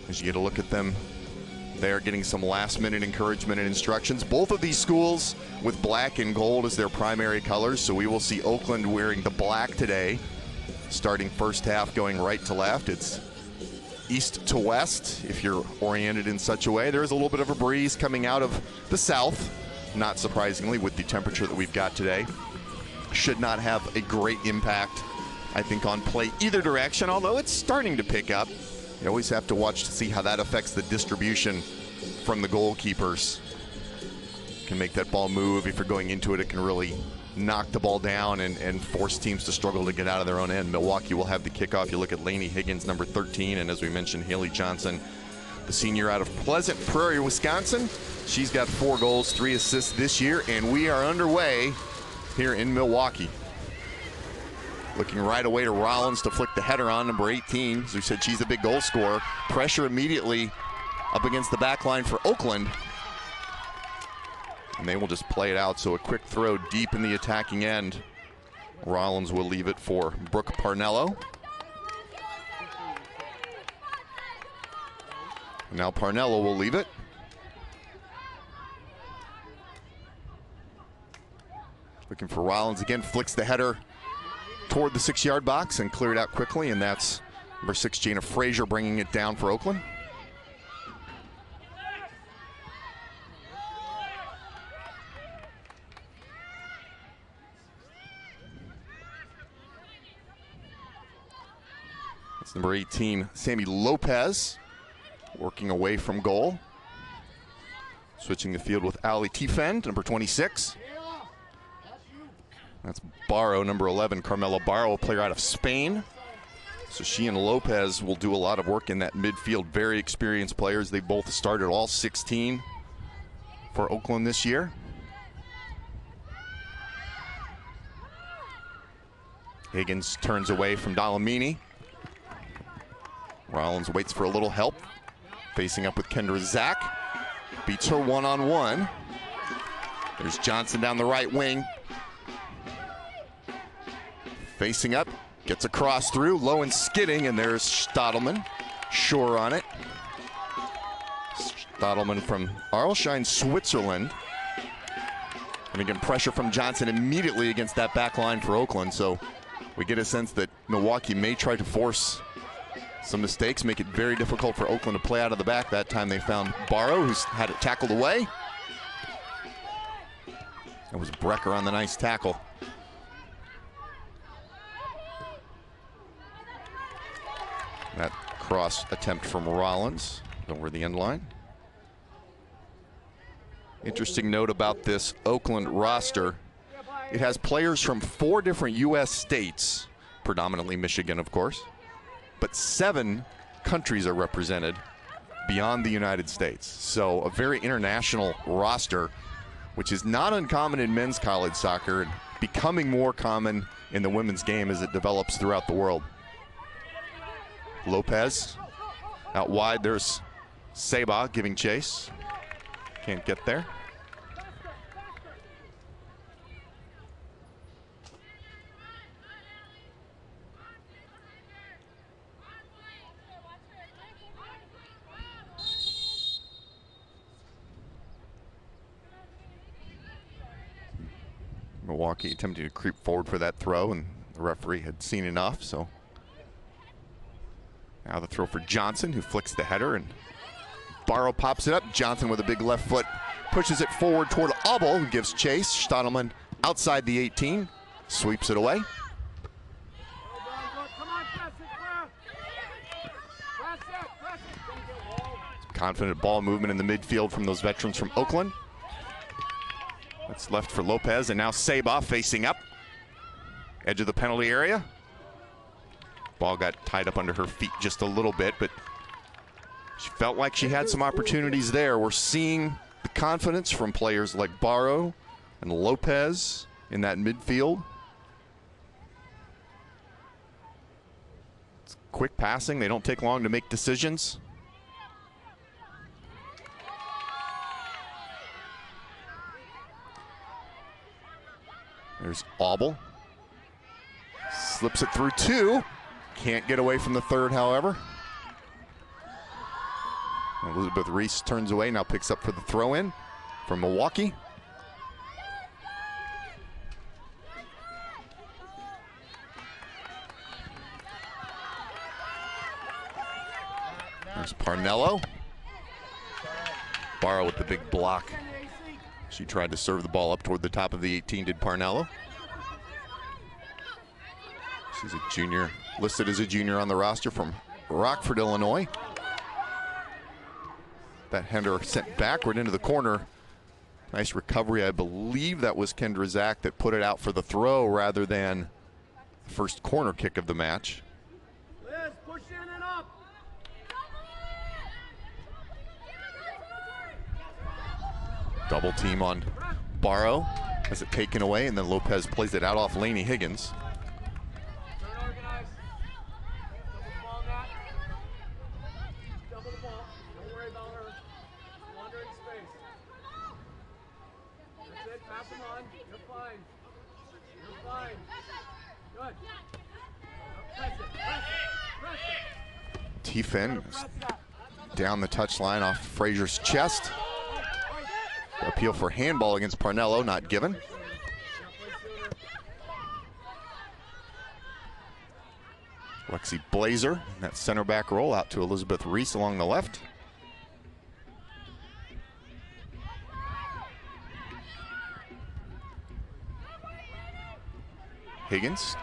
As you get a look at them, they are getting some last-minute encouragement and instructions. Both of these schools with black and gold as their primary colors, so we will see Oakland wearing the black today, starting first half going right to left. It's east to west if you're oriented in such a way. There is a little bit of a breeze coming out of the south, not surprisingly, with the temperature that we've got today. Should not have a great impact, I think, on play either direction, although it's starting to pick up. You always have to watch to see how that affects the distribution from the goalkeepers. Can make that ball move. If you're going into it, it can really knock the ball down and force teams to struggle to get out of their own end. Milwaukee will have the kickoff. You look at Lainey Higgins, number 13, and as we mentioned, Haley Johnson, the senior out of Pleasant Prairie, Wisconsin. She's got 4 goals, 3 assists this year, and we are underway here in Milwaukee. Looking right away to Rollins to flick the header on, number 18. As we said, she's a big goal scorer. Pressure immediately up against the back line for Oakland. And they will just play it out, so a quick throw deep in the attacking end. Rollins will leave it for Brooke Parnello. Now Parnello will leave it. Looking for Rollins again, flicks the header toward the 6-yard box and cleared out quickly, and that's number 6, Jana Frazier, bringing it down for Oakland. That's number 18, Sammy Lopez, working away from goal. Switching the field with Ali Tifend, number 26. That's Barrow, number 11, Carmela Barrow, a player out of Spain. So she and Lopez will do a lot of work in that midfield. Very experienced players. They both started all 16 for Oakland this year. Higgins turns away from Dalamini. Rollins waits for a little help. Facing up with Kendra Zach. Beats her one-on-one. There's Johnson down the right wing. Facing up, gets a cross through, low and skidding, and there's Stadelman, sure on it. Stadelman from Arlesheim, Switzerland. And again, pressure from Johnson immediately against that back line for Oakland, so we get a sense that Milwaukee may try to force some mistakes, make it very difficult for Oakland to play out of the back. That time they found Barrow, who's had it tackled away. It was Brecker on the nice tackle. That cross attempt from Rollins over the end line. Interesting note about this Oakland roster. It has players from 4 different U.S. states, predominantly Michigan, of course, but 7 countries are represented beyond the United States. So a very international roster, which is not uncommon in men's college soccer and becoming more common in the women's game as it develops throughout the world. Lopez out wide. There's Seba giving chase. Can't get there. Milwaukee attempting to creep forward for that throw, and the referee had seen enough, so now the throw for Johnson, who flicks the header, and Barrow pops it up. Johnson with a big left foot pushes it forward toward Abel, who gives chase. Stadelman outside the 18, sweeps it away. Confident ball movement in the midfield from those veterans from Oakland. That's left for Lopez, and now Seba facing up. Edge of the penalty area. Ball got tied up under her feet just a little bit, but she felt like she had some opportunities there. We're seeing the confidence from players like Barrow and Lopez in that midfield. It's quick passing. They don't take long to make decisions. There's Abel. Slips it through 2. Can't get away from the third, however. Elizabeth Reese turns away, now picks up for the throw-in from Milwaukee. There's Parnello. Barrow with the big block. She tried to serve the ball up toward the top of the 18, did Parnello. She's a junior, listed as a junior on the roster from Rockford, Illinois. That header sent backward into the corner. Nice recovery. I believe that was Kendra Zach that put it out for the throw rather than the first corner kick of the match. Liz, push in and up. Double team on Barrow. Has it taken away, and then Lopez plays it out off Lainey Higgins. T-Fin down the touchline off Frazier's chest. Appeal for handball against Parnello, not given. Lexi Blazer, that center back roll out to Elizabeth Reese along the left. Higgins.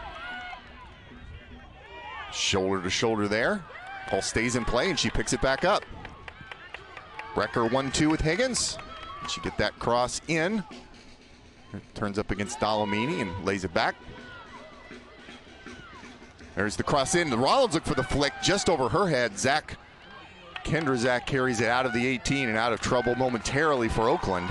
Shoulder to shoulder there. Ball stays in play and she picks it back up. Brecker 1-2 with Higgins. She get that cross in. It turns up against Dolomini and lays it back. There's the cross in. Rollins look for the flick just over her head. Kendra Zach carries it out of the 18 and out of trouble momentarily for Oakland.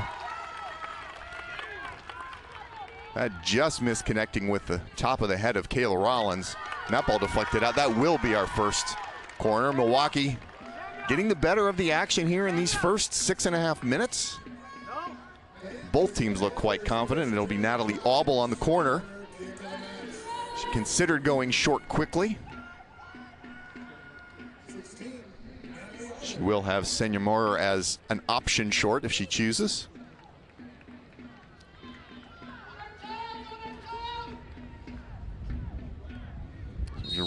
That just missed connecting with the top of the head of Kayla Rollins. And that ball deflected out. That will be our first corner. Milwaukee getting the better of the action here in these first 6.5 minutes. Both teams look quite confident, and it'll be Natalie Auble on the corner. She considered going short quickly. She will have Senya Moore as an option short if she chooses. You're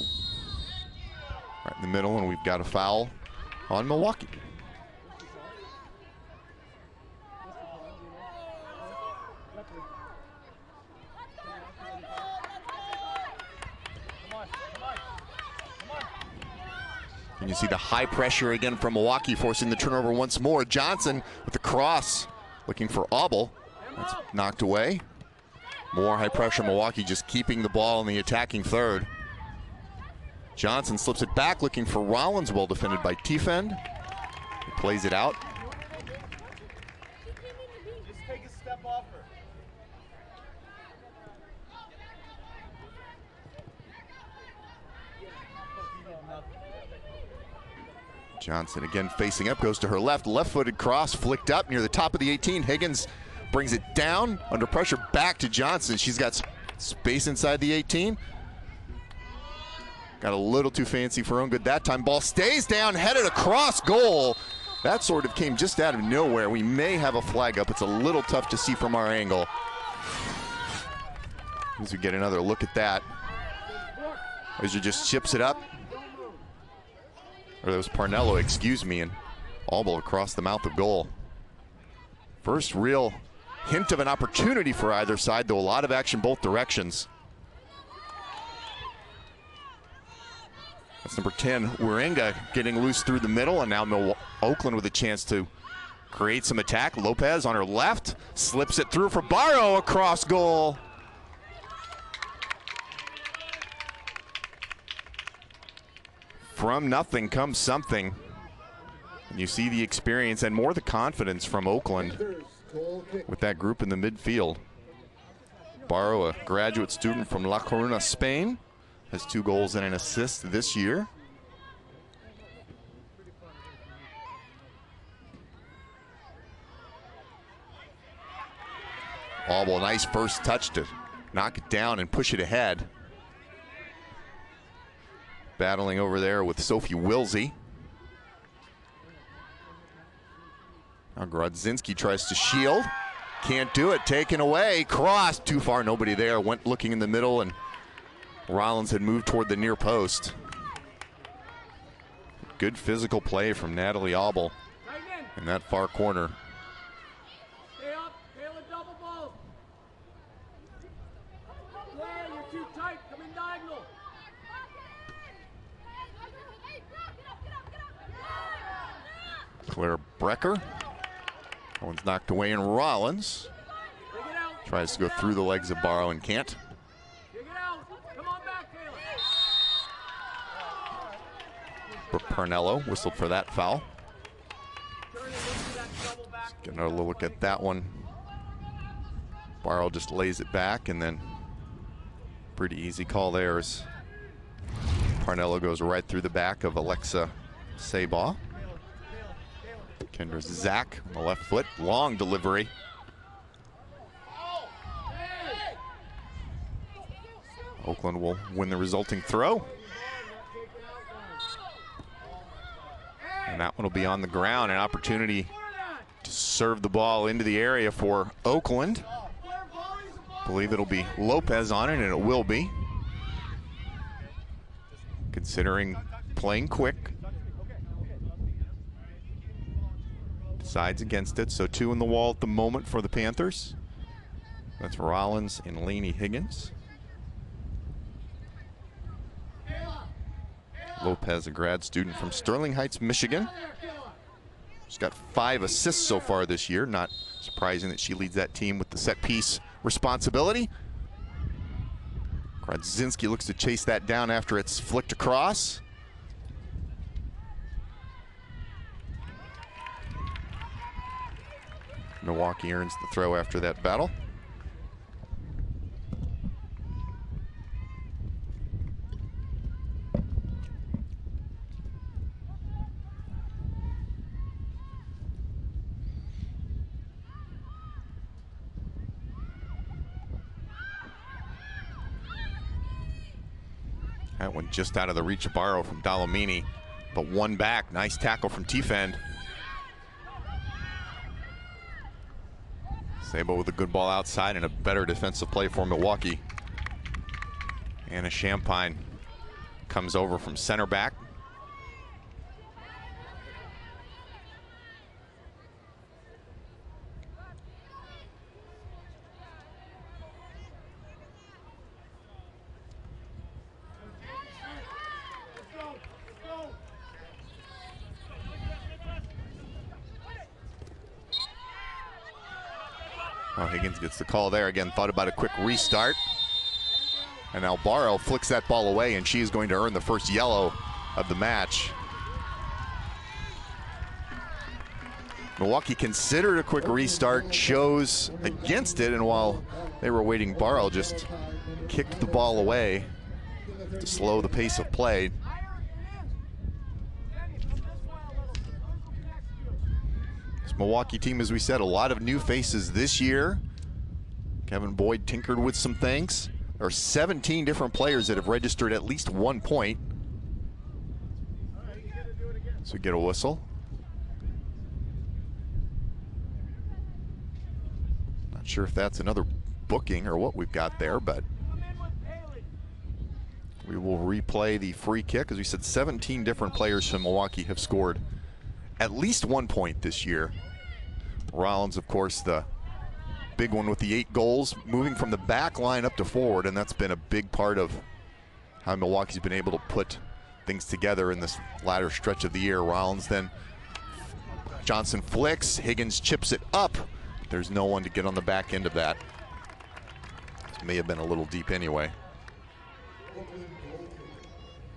right in the middle, and we've got a foul on Milwaukee. And you see the high pressure again from Milwaukee, forcing the turnover once more. Johnson with the cross, looking for Auble. That's knocked away. More high pressure, Milwaukee just keeping the ball in the attacking third. Johnson slips it back, looking for Rollins, well defended by T-Fend. He plays it out. Just take a step off her. Johnson again facing up, goes to her left. Left-footed cross flicked up near the top of the 18. Higgins brings it down, under pressure, back to Johnson. She's got space inside the 18. Got a little too fancy for her own good that time. Ball stays down, headed across goal. That sort of came just out of nowhere. We may have a flag up. It's a little tough to see from our angle. As we get another look at that. Frazier just chips it up. Or that was Parnello, excuse me, and Auble across the mouth of goal. First real hint of an opportunity for either side, though a lot of action both directions. That's number 10, Waringa, getting loose through the middle, and now Oakland with a chance to create some attack. Lopez on her left, slips it through for Barrow, across goal. From nothing comes something. And you see the experience and more the confidence from Oakland with that group in the midfield. Barrow, a graduate student from La Coruña, Spain, has 2 goals and an assist this year. Auble, nice first touch to knock it down and push it ahead. Battling over there with Sophie Wilsey. Now Grodzinski tries to shield. Can't do it, taken away, cross, too far, nobody there. Went looking in the middle, and Rollins had moved toward the near post. Good physical play from Natalie Aubel in that far corner. Stay up, Taylor, double ball. Claire, you're too tight, come in diagonal. Claire Brecker. That one's knocked away, and Rollins tries to go through the legs of Barrow and can't. Come on back, Taylor. Brooke Parnello whistled for that foul. Get another look at that one. Barrow just lays it back, and then pretty easy call there as Parnello goes right through the back of Alexa Sabaw. Kendra Zach on the left foot, long delivery. Oakland will win the resulting throw. And that one will be on the ground, an opportunity to serve the ball into the area for Oakland. I believe it'll be Lopez on it, and it will be. Considering playing quick. Decides against it, so 2 in the wall at the moment for the Panthers. That's Rollins and Lainey Higgins. Lopez, a grad student from Sterling Heights, Michigan. She's got 5 assists so far this year. Not surprising that she leads that team with the set piece responsibility. Grodzinski looks to chase that down after it's flicked across. Milwaukee earns the throw after that battle. That one just out of the reach of Barrow from Dalomini, but one back. Nice tackle from Tiefend. Sabo with a good ball outside and a better defensive play for Milwaukee. Anna Champagne comes over from center back. Oh, Higgins gets the call there again. Thought about a quick restart. And now Barrow flicks that ball away, and she is going to earn the first yellow of the match. Milwaukee considered a quick restart, chose against it, and while they were waiting, Barrow just kicked the ball away to slow the pace of play. Milwaukee team, as we said, a lot of new faces this year. Kevin Boyd tinkered with some things. There are 17 different players that have registered at least 1 point. So we get a whistle. Not sure if that's another booking or what we've got there, but we will replay the free kick. As we said, 17 different players from Milwaukee have scored at least 1 point this year. Rollins, of course, the big one with the 8 goals, moving from the back line up to forward, and that's been a big part of how Milwaukee's been able to put things together in this latter stretch of the year. Rollins then, Johnson flicks, Higgins chips it up. There's no one to get on the back end of that. This may have been a little deep anyway.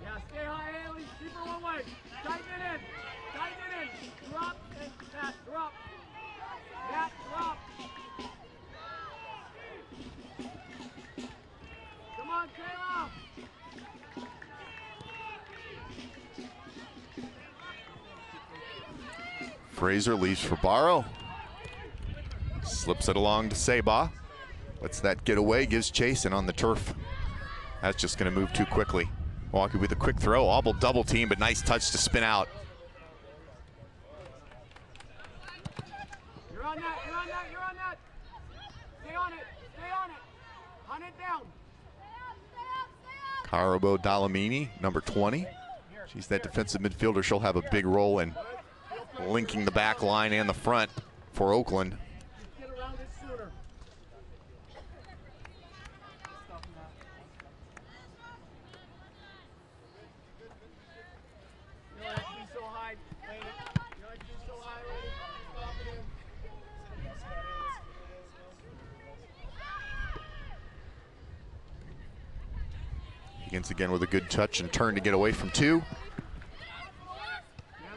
Yeah, stay high, Haley. Keep her one way. Tighten it in. Tighten it in. Drop and Matt, drop. Matt, drop. Come on, Taylor. Fraser leaves for Barrow. Slips it along to Sabaw. Lets that get away, gives chase, and on the turf, that's just going to move too quickly. Milwaukee with a quick throw, Aubel double team, but nice touch to spin out. on that, you're on that, you're on that. Stay on it, stay on it. Hunt it down. Carobo Dalamini, number 20. She's that defensive midfielder. She'll have a big role in linking the back line and the front for Oakland. Get around it sooner. You don't have to be so high, Lady. You don't have to be so high, Lady. Stop it in. Begins again with a good touch and turn to get away from 2. Man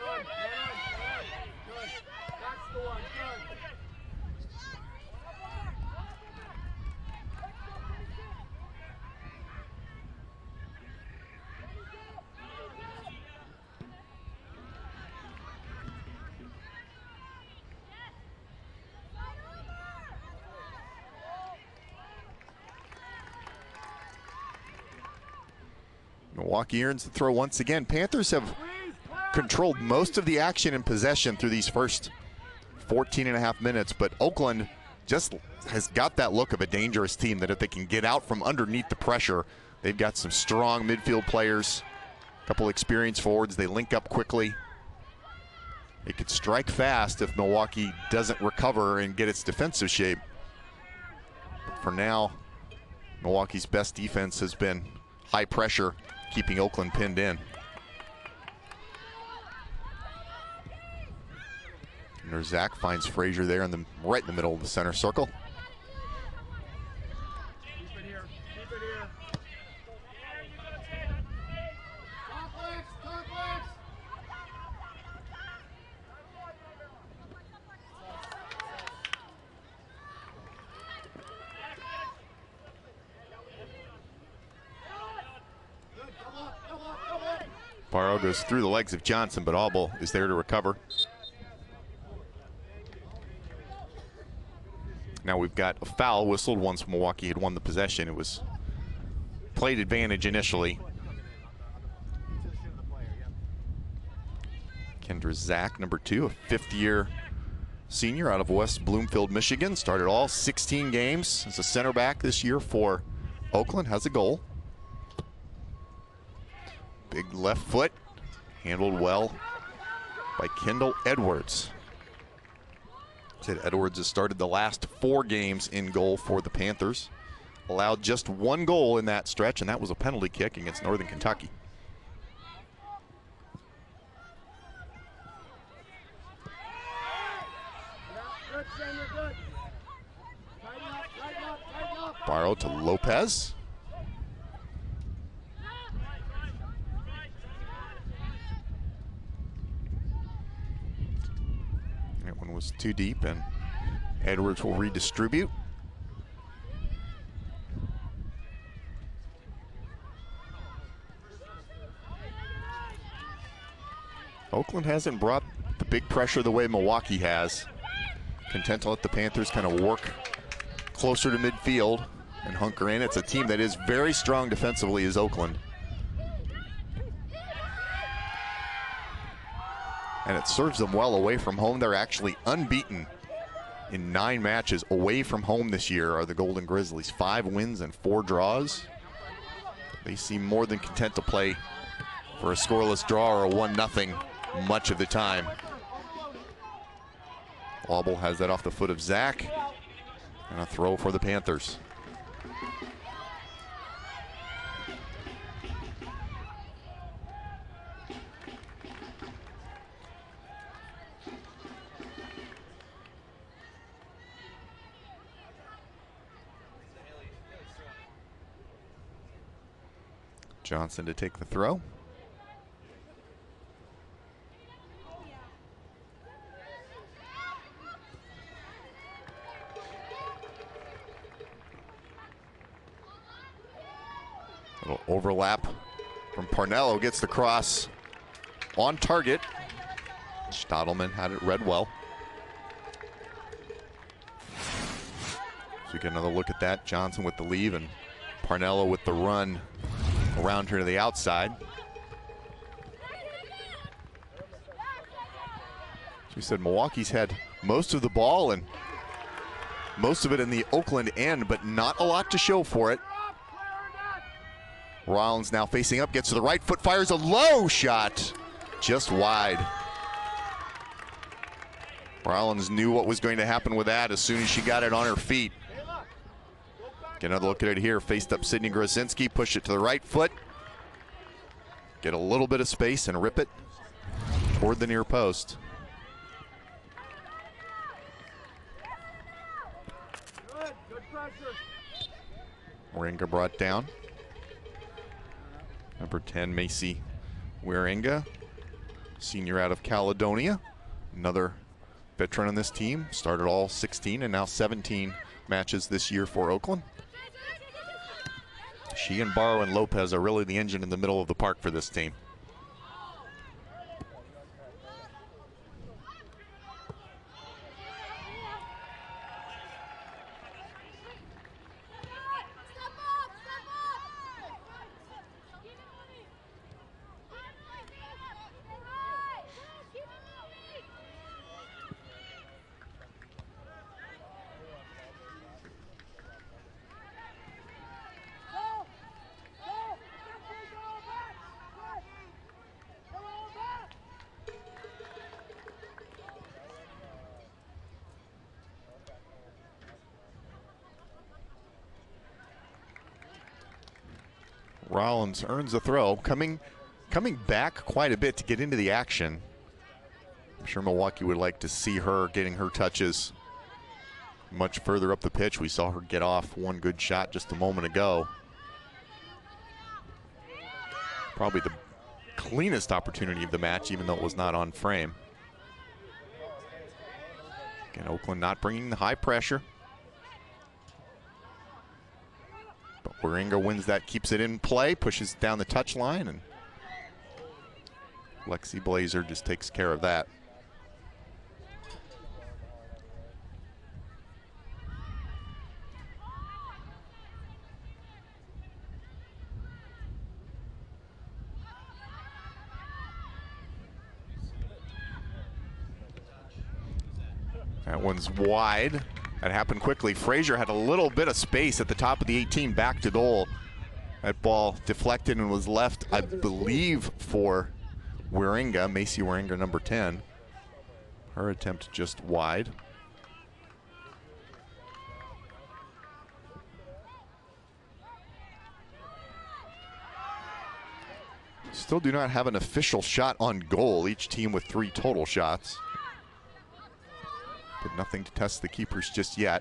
on, man on. Good. That's the one, good. Milwaukee earns the throw once again. Panthers have controlled most of the action and possession through these first 14.5 minutes, but Oakland just has got that look of a dangerous team that if they can get out from underneath the pressure, they've got some strong midfield players, a couple experienced forwards. They link up quickly. They could strike fast if Milwaukee doesn't recover and get its defensive shape. But for now, Milwaukee's best defense has been high pressure, keeping Oakland pinned in. Zach finds Frazier there right in the middle of the center circle. Keep it here. Keep it here. Complex, complex. Good, come on, come on, come on. Barrow goes through the legs of Johnson, but Auble is there to recover. Now we've got a foul whistled once Milwaukee had won the possession. It was played advantage initially. Kendra Zach, number 2, a fifth-year senior out of West Bloomfield, Michigan. Started all 16 games as a center back this year for Oakland. Has a goal. Big left foot, handled well by Kendall Edwards. Said Edwards has started the last 4 games in goal for the Panthers. Allowed just 1 goal in that stretch, and that was a penalty kick against Northern Kentucky. Good, Samuel, good. Tighten up, tighten up, tighten up. Barrow to Lopez. That one was too deep, and Edwards will redistribute. Oakland hasn't brought the big pressure the way Milwaukee has. Content to let the Panthers kind of work closer to midfield and hunker in. It's a team that is very strong defensively as Oakland. And it serves them well away from home. They're actually unbeaten in 9 matches away from home this year are the Golden Grizzlies. 5 wins and 4 draws. They seem more than content to play for a scoreless draw or a 1-0 much of the time. Auble has that off the foot of Zach. And a throw for the Panthers. Johnson to take the throw. Little overlap from Parnello, gets the cross on target. Stadelman had it read well. So we get another look at that. Johnson with the leave and Parnello with the run around her to the outside. So we said Milwaukee's had most of the ball and most of it in the Oakland end, but not a lot to show for it. Rollins now facing up, gets to the right foot, fires a low shot, just wide. Rollins knew what was going to happen with that as soon as she got it on her feet. Get another look at it here, faced up Sydney Grozinski, push it to the right foot. Get a little bit of space and rip it toward the near post. Good pressure. Waringa brought down. Number 10, Macy Waringa, senior out of Caledonia. Another veteran on this team. Started all 16 and now 17 matches this year for Oakland. She and Barrow and Lopez are really the engine in the middle of the park for this team. Rollins earns a throw, coming back quite a bit to get into the action. I'm sure Milwaukee would like to see her getting her touches much further up the pitch. We saw her get off one good shot just a moment ago. Probably the cleanest opportunity of the match, even though it was not on frame. Again, Oakland not bringing the high pressure. But Waringa wins that, keeps it in play, pushes down the touch line, and Lexi Blazer just takes care of that. That one's wide. That happened quickly. Frazier had a little bit of space at the top of the 18, back to goal. That ball deflected and was left, I believe, for Waringa, Macy Waringa, number 10. Her attempt just wide. Still do not have an official shot on goal, each team with 3 total shots. But nothing to test the keepers just yet.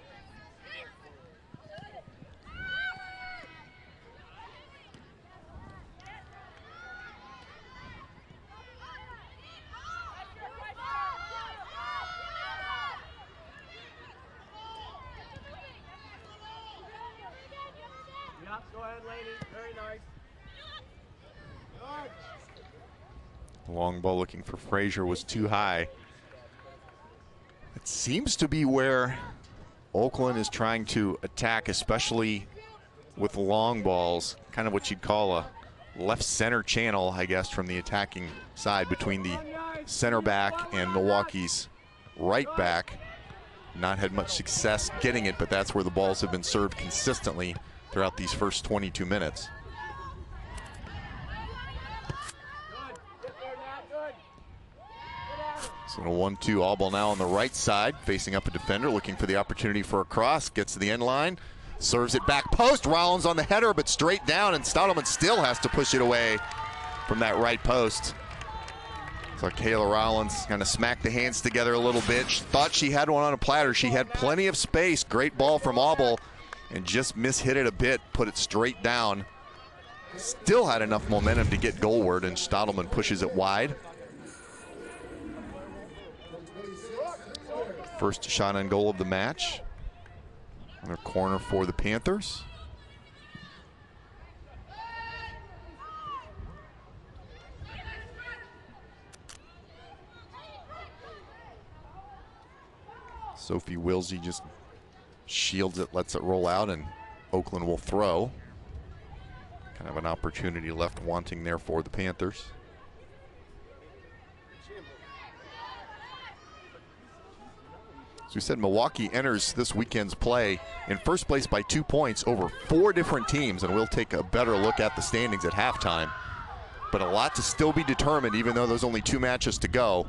Yeah, go ahead, lady. Very nice. Long ball looking for Frazier was too high. It seems to be where Oakland is trying to attack, especially with long balls, kind of what you'd call a left center channel, I guess, from the attacking side between the center back and Milwaukee's right back. Not had much success getting it, but that's where the balls have been served consistently throughout these first 22 minutes. So a 1-2 all ball now on the right side, facing up a defender, looking for the opportunity for a cross, gets to the end line, serves it back post. Rollins on the header, but straight down, and Stottleman still has to push it away from that right post. So Kayla Rollins kind of smacked the hands together a little bit. She thought she had one on a platter. She had plenty of space. Great ball from Auble, and just mishit it a bit, put it straight down. Still had enough momentum to get goalward, and Stottleman pushes it wide. First shot on goal of the match. Another corner for the Panthers. Sophie Wilsey just shields it, lets it roll out, and Oakland will throw. Kind of an opportunity left wanting there for the Panthers. As we said, Milwaukee enters this weekend's play in first place by 2 points over 4 different teams, and we'll take a better look at the standings at halftime. But a lot to still be determined, even though there's only 2 matches to go.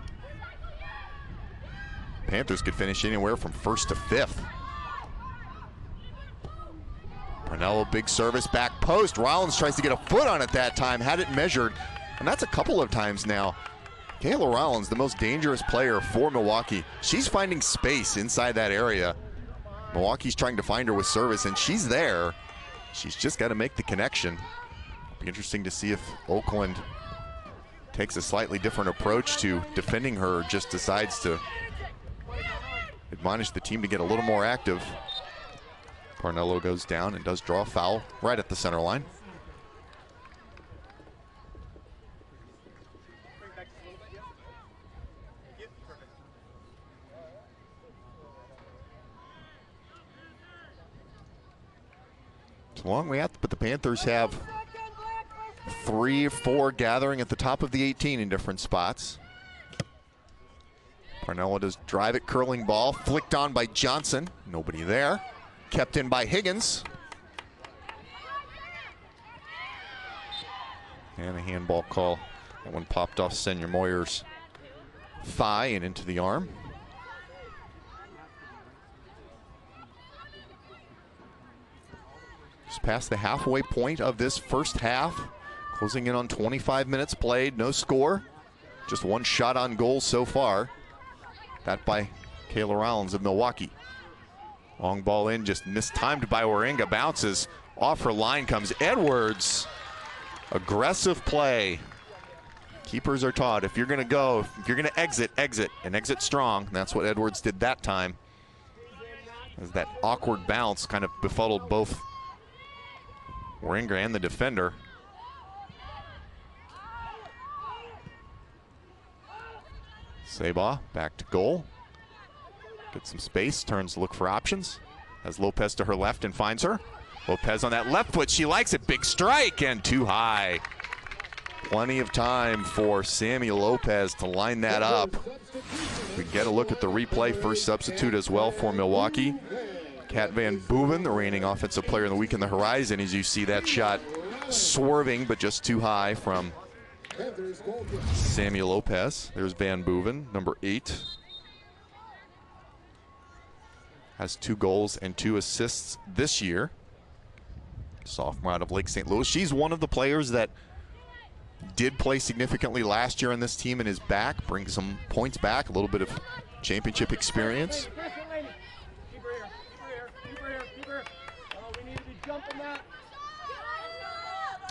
Panthers could finish anywhere from 1st to 5th. Parnello, big service, back post. Rollins tries to get a foot on it that time, had it measured, and that's a couple of times now. Kayla Rollins, the most dangerous player for Milwaukee. She's finding space inside that area. Milwaukee's trying to find her with service, and she's there. She's just got to make the connection. Be interesting to see if Oakland takes a slightly different approach to defending her, or just decides to admonish the team to get a little more active. Parnello goes down and does draw a foul right at the center line. It's a long way out, but the Panthers have 3 or 4 gathering at the top of the 18 in different spots. Parnello does drive it, curling ball, flicked on by Johnson. Nobody there. Kept in by Higgins. And a handball call. That one popped off Senior Moyer's thigh and into the arm. Just past the halfway point of this first half. Closing in on 25 minutes played, no score. Just 1 shot on goal so far. That by Kayla Rollins of Milwaukee. Long ball in, just mistimed by Waringa. Bounces off her line, comes Edwards. Aggressive play. Keepers are taught, if you're going to go, if you're going to exit, exit, and exit strong. That's what Edwards did that time. As that awkward bounce kind of befuddled both Waringa and the defender. Sabaugh back to goal. Gets some space, turns to look for options. Has Lopez to her left and finds her. Lopez on that left foot, she likes it. Big strike and too high. Plenty of time for Sammy Lopez to line that up. We get a look at the replay. First substitute as well for Milwaukee. Kat Van Boeven, the reigning offensive player of the week in the horizon, as you see that shot swerving, but just too high from Sammy Lopez. There's Van Boeven, number 8. Has 2 goals and 2 assists this year. Sophomore out of Lake St. Louis. She's one of the players that did play significantly last year on this team and is back. Brings some points back, a little bit of championship experience.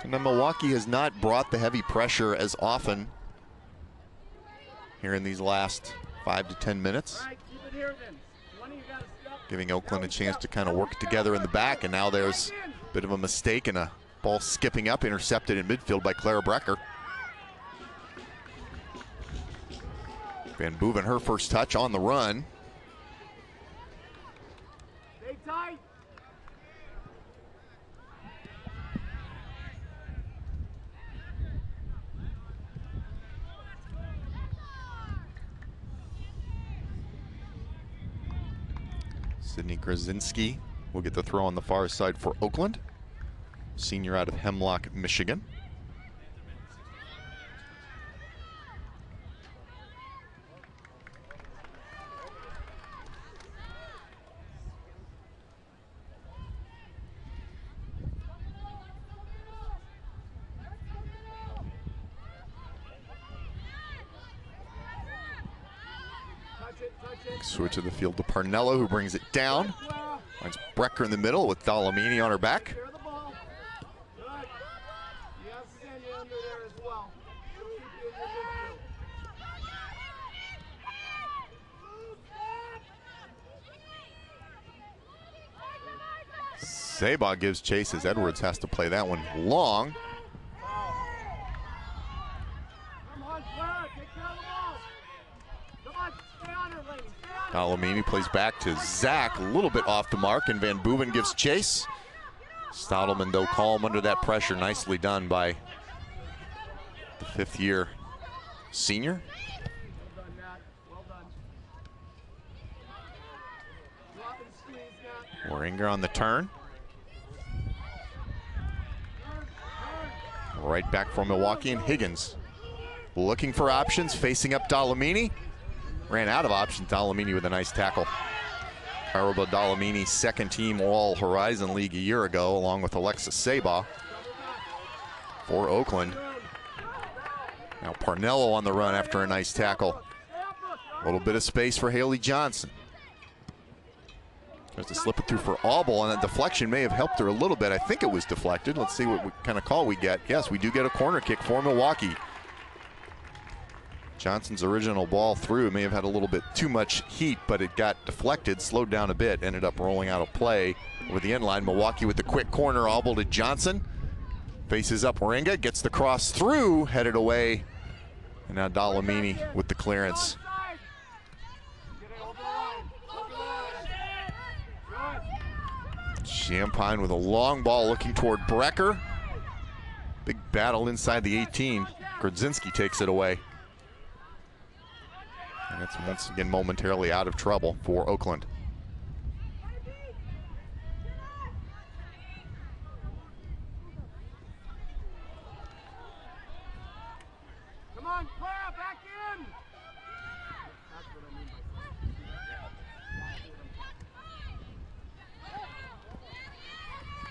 And then Milwaukee has not brought the heavy pressure as often here in these last 5 to 10 minutes. Giving Oakland a chance to kind of work together in the back, and now there's a bit of a mistake and a ball skipping up, intercepted in midfield by Clara Brecker. Van Boeven, her first touch on the run. Stay tight. Sydney Krasinski will get the throw on the far side for Oakland. Senior out of Hemlock, Michigan. Switch of the field to Parnello, who brings it down. Finds Brecker in the middle with Dalamini on her back. Sabaugh gives chase as Edwards has to play that one long. Dalamini plays back to Zach, a little bit off the mark, and Van Boeven gives chase. Stottleman, though, calm under that pressure. Nicely done by the 5th-year senior. Well done, Matt. Well done. Waringer on the turn. Right back for Milwaukee, and Higgins looking for options, facing up Dalamini. Ran out of options. Dalamini with a nice tackle. Araba Dalamini, second team All Horizon League a year ago, along with Alexis Sabaugh for Oakland. Now Parnello on the run after a nice tackle. A little bit of space for Haley Johnson. Tries to slip it through for Auble, and that deflection may have helped her a little bit. I think it was deflected. Let's see what kind of call we get. Yes, we do get a corner kick for Milwaukee. Johnson's original ball through may have had a little bit too much heat, but it got deflected, slowed down a bit, ended up rolling out of play over the end line. Milwaukee with the quick corner, Auble to Johnson. Faces up Waringer, gets the cross through, headed away. And now Dalamini with the clearance. Champagne with a long ball looking toward Brecker. Big battle inside the 18. Grodzinski takes it away. And it's once again momentarily out of trouble for Oakland. Come on, Clara, back in! That's what I mean by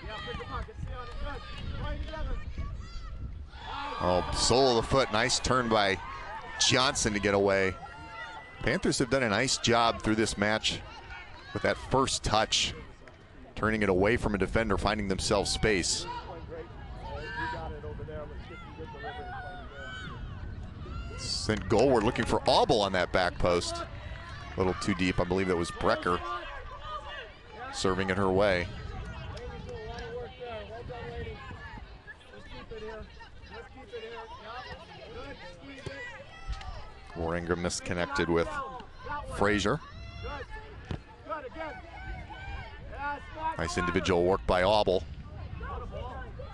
yeah, pick them up, get see on it, good. Play together. Oh, sole of the foot, nice turn by Johnson to get away. Panthers have done a nice job through this match with that first touch, turning it away from a defender, finding themselves space. Sent goalward, looking for Auble on that back post. A little too deep. I believe that was Brecker serving it her way. Waringer misconnected with Frazier. Nice individual work by Auble.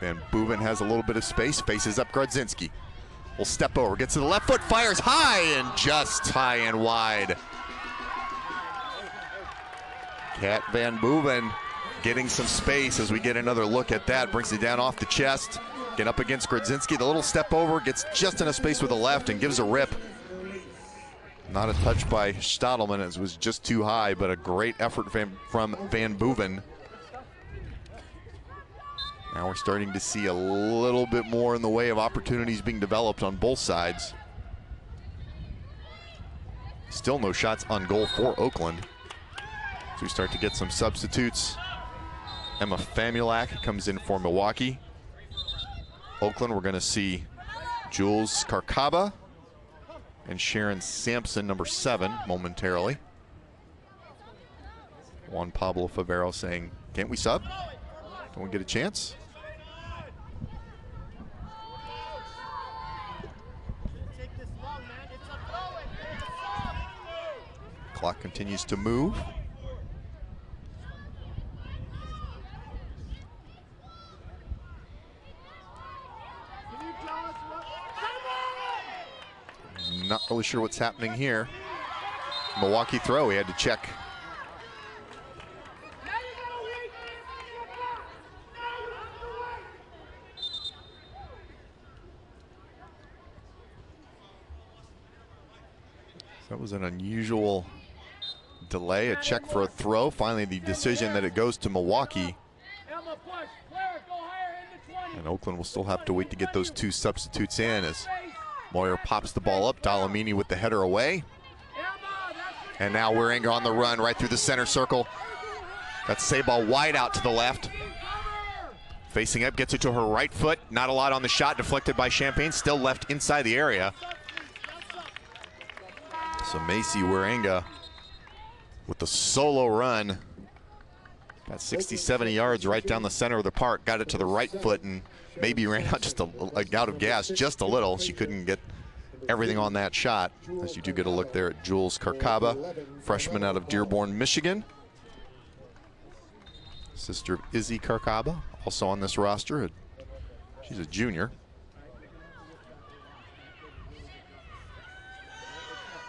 Van Boeven has a little bit of space, faces up Grodzinski. Will step over, gets to the left foot, fires high and just high and wide. Kat Van Boeven getting some space as we get another look at that. Brings it down off the chest. Get up against Grodzinski. The little step over, gets just enough space with the left and gives a rip. Not a touch by Stadelman, as it was just too high, but a great effort from Van Boeven. Now we're starting to see a little bit more in the way of opportunities being developed on both sides. Still no shots on goal for Oakland. So we start to get some substitutes. Emma Famulak comes in for Milwaukee. Oakland, we're going to see Jules Karkaba and Sharon Sampson, number 7, momentarily. Juan Pablo Favero saying, can't we sub? Can we get a chance? Clock continues to move. Not really sure what's happening here. Milwaukee throw, he had to check. That was an unusual delay, a check for a throw. Finally, the decision that it goes to Milwaukee. And Oakland will still have to wait to get those 2 substitutes in as Moyer pops the ball up. Dalamini with the header away. And now Waringer on the run right through the center circle. That's Sabaugh wide out to the left. Facing up, gets it to her right foot. Not a lot on the shot, deflected by Champagne. Still left inside the area. So Macy Waringer with the solo run. Got 60, 70 yards right down the center of the park. Got it to the right foot and maybe ran out just out of gas just a little. She couldn't get everything on that shot. As you do get a look there at Jules Karkaba, freshman out of Dearborn, Michigan. Sister of Izzy Karkaba, also on this roster. She's a junior.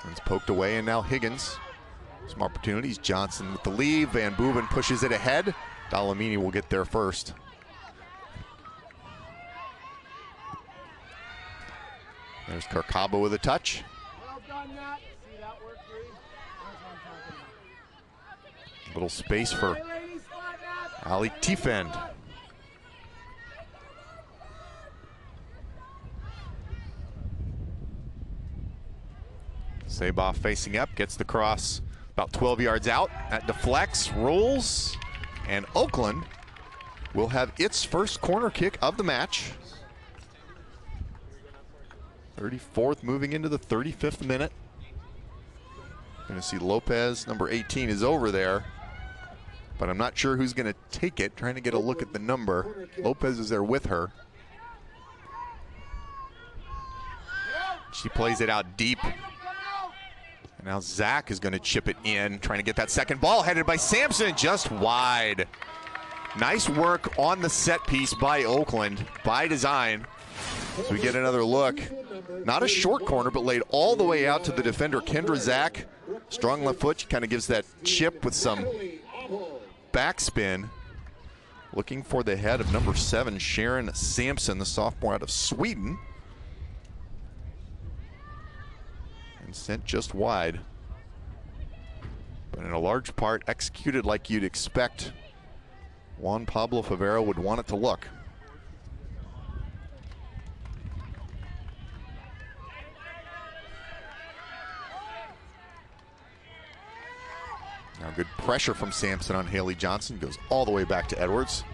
And it's poked away, and now Higgins Some opportunities. Johnson with the lead. Van Boeven pushes it ahead. Dolomini will get there first. There's Carcabo with a touch. Well done, Matt. See that work, Reed? Little space for Hey, ladies, spot, Matt. Ali Tiefend. Saboff facing up, gets the cross about 12 yards out. That deflects, rolls, and Oakland will have its first corner kick of the match. 34th, moving into the 35th minute. Going to see Lopez, number 18, is over there, but I'm not sure who's going to take it. Trying to get a look at the number. Lopez is there with her. She plays it out deep. And now Zach is going to chip it in, trying to get that second ball, headed by Sampson, just wide. Nice work on the set piece by Oakland, by design. So we get another look. Not a short corner, but laid all the way out to the defender, Kendra Zach. Strong left foot, she kind of gives that chip with some backspin. Looking for the head of number 7, Sharon Sampson, the sophomore out of Sweden. And sent just wide. But in a large part, executed like you'd expect Juan Pablo Favero would want it to look. Now good pressure from Sampson on Haley Johnson. Goes all the way back to Edwards.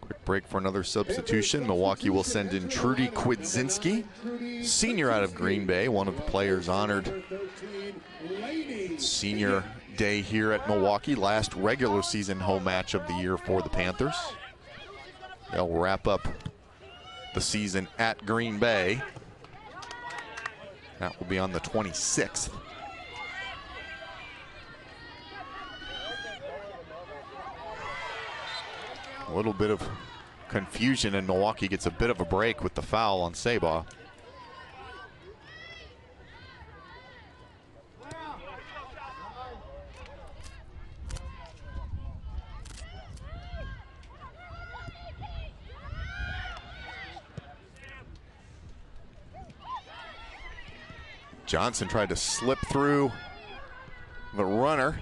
Quick break for another substitution. Milwaukee will send in Trudy Kwidzinski, senior out of Green Bay, one of the players honored senior day here at Milwaukee. Last regular season home match of the year for the Panthers. They'll wrap up the season at Green Bay. That will be on the 26th. A little bit of confusion, and Milwaukee gets a bit of a break with the foul on Sabaw. Johnson tried to slip through the runner.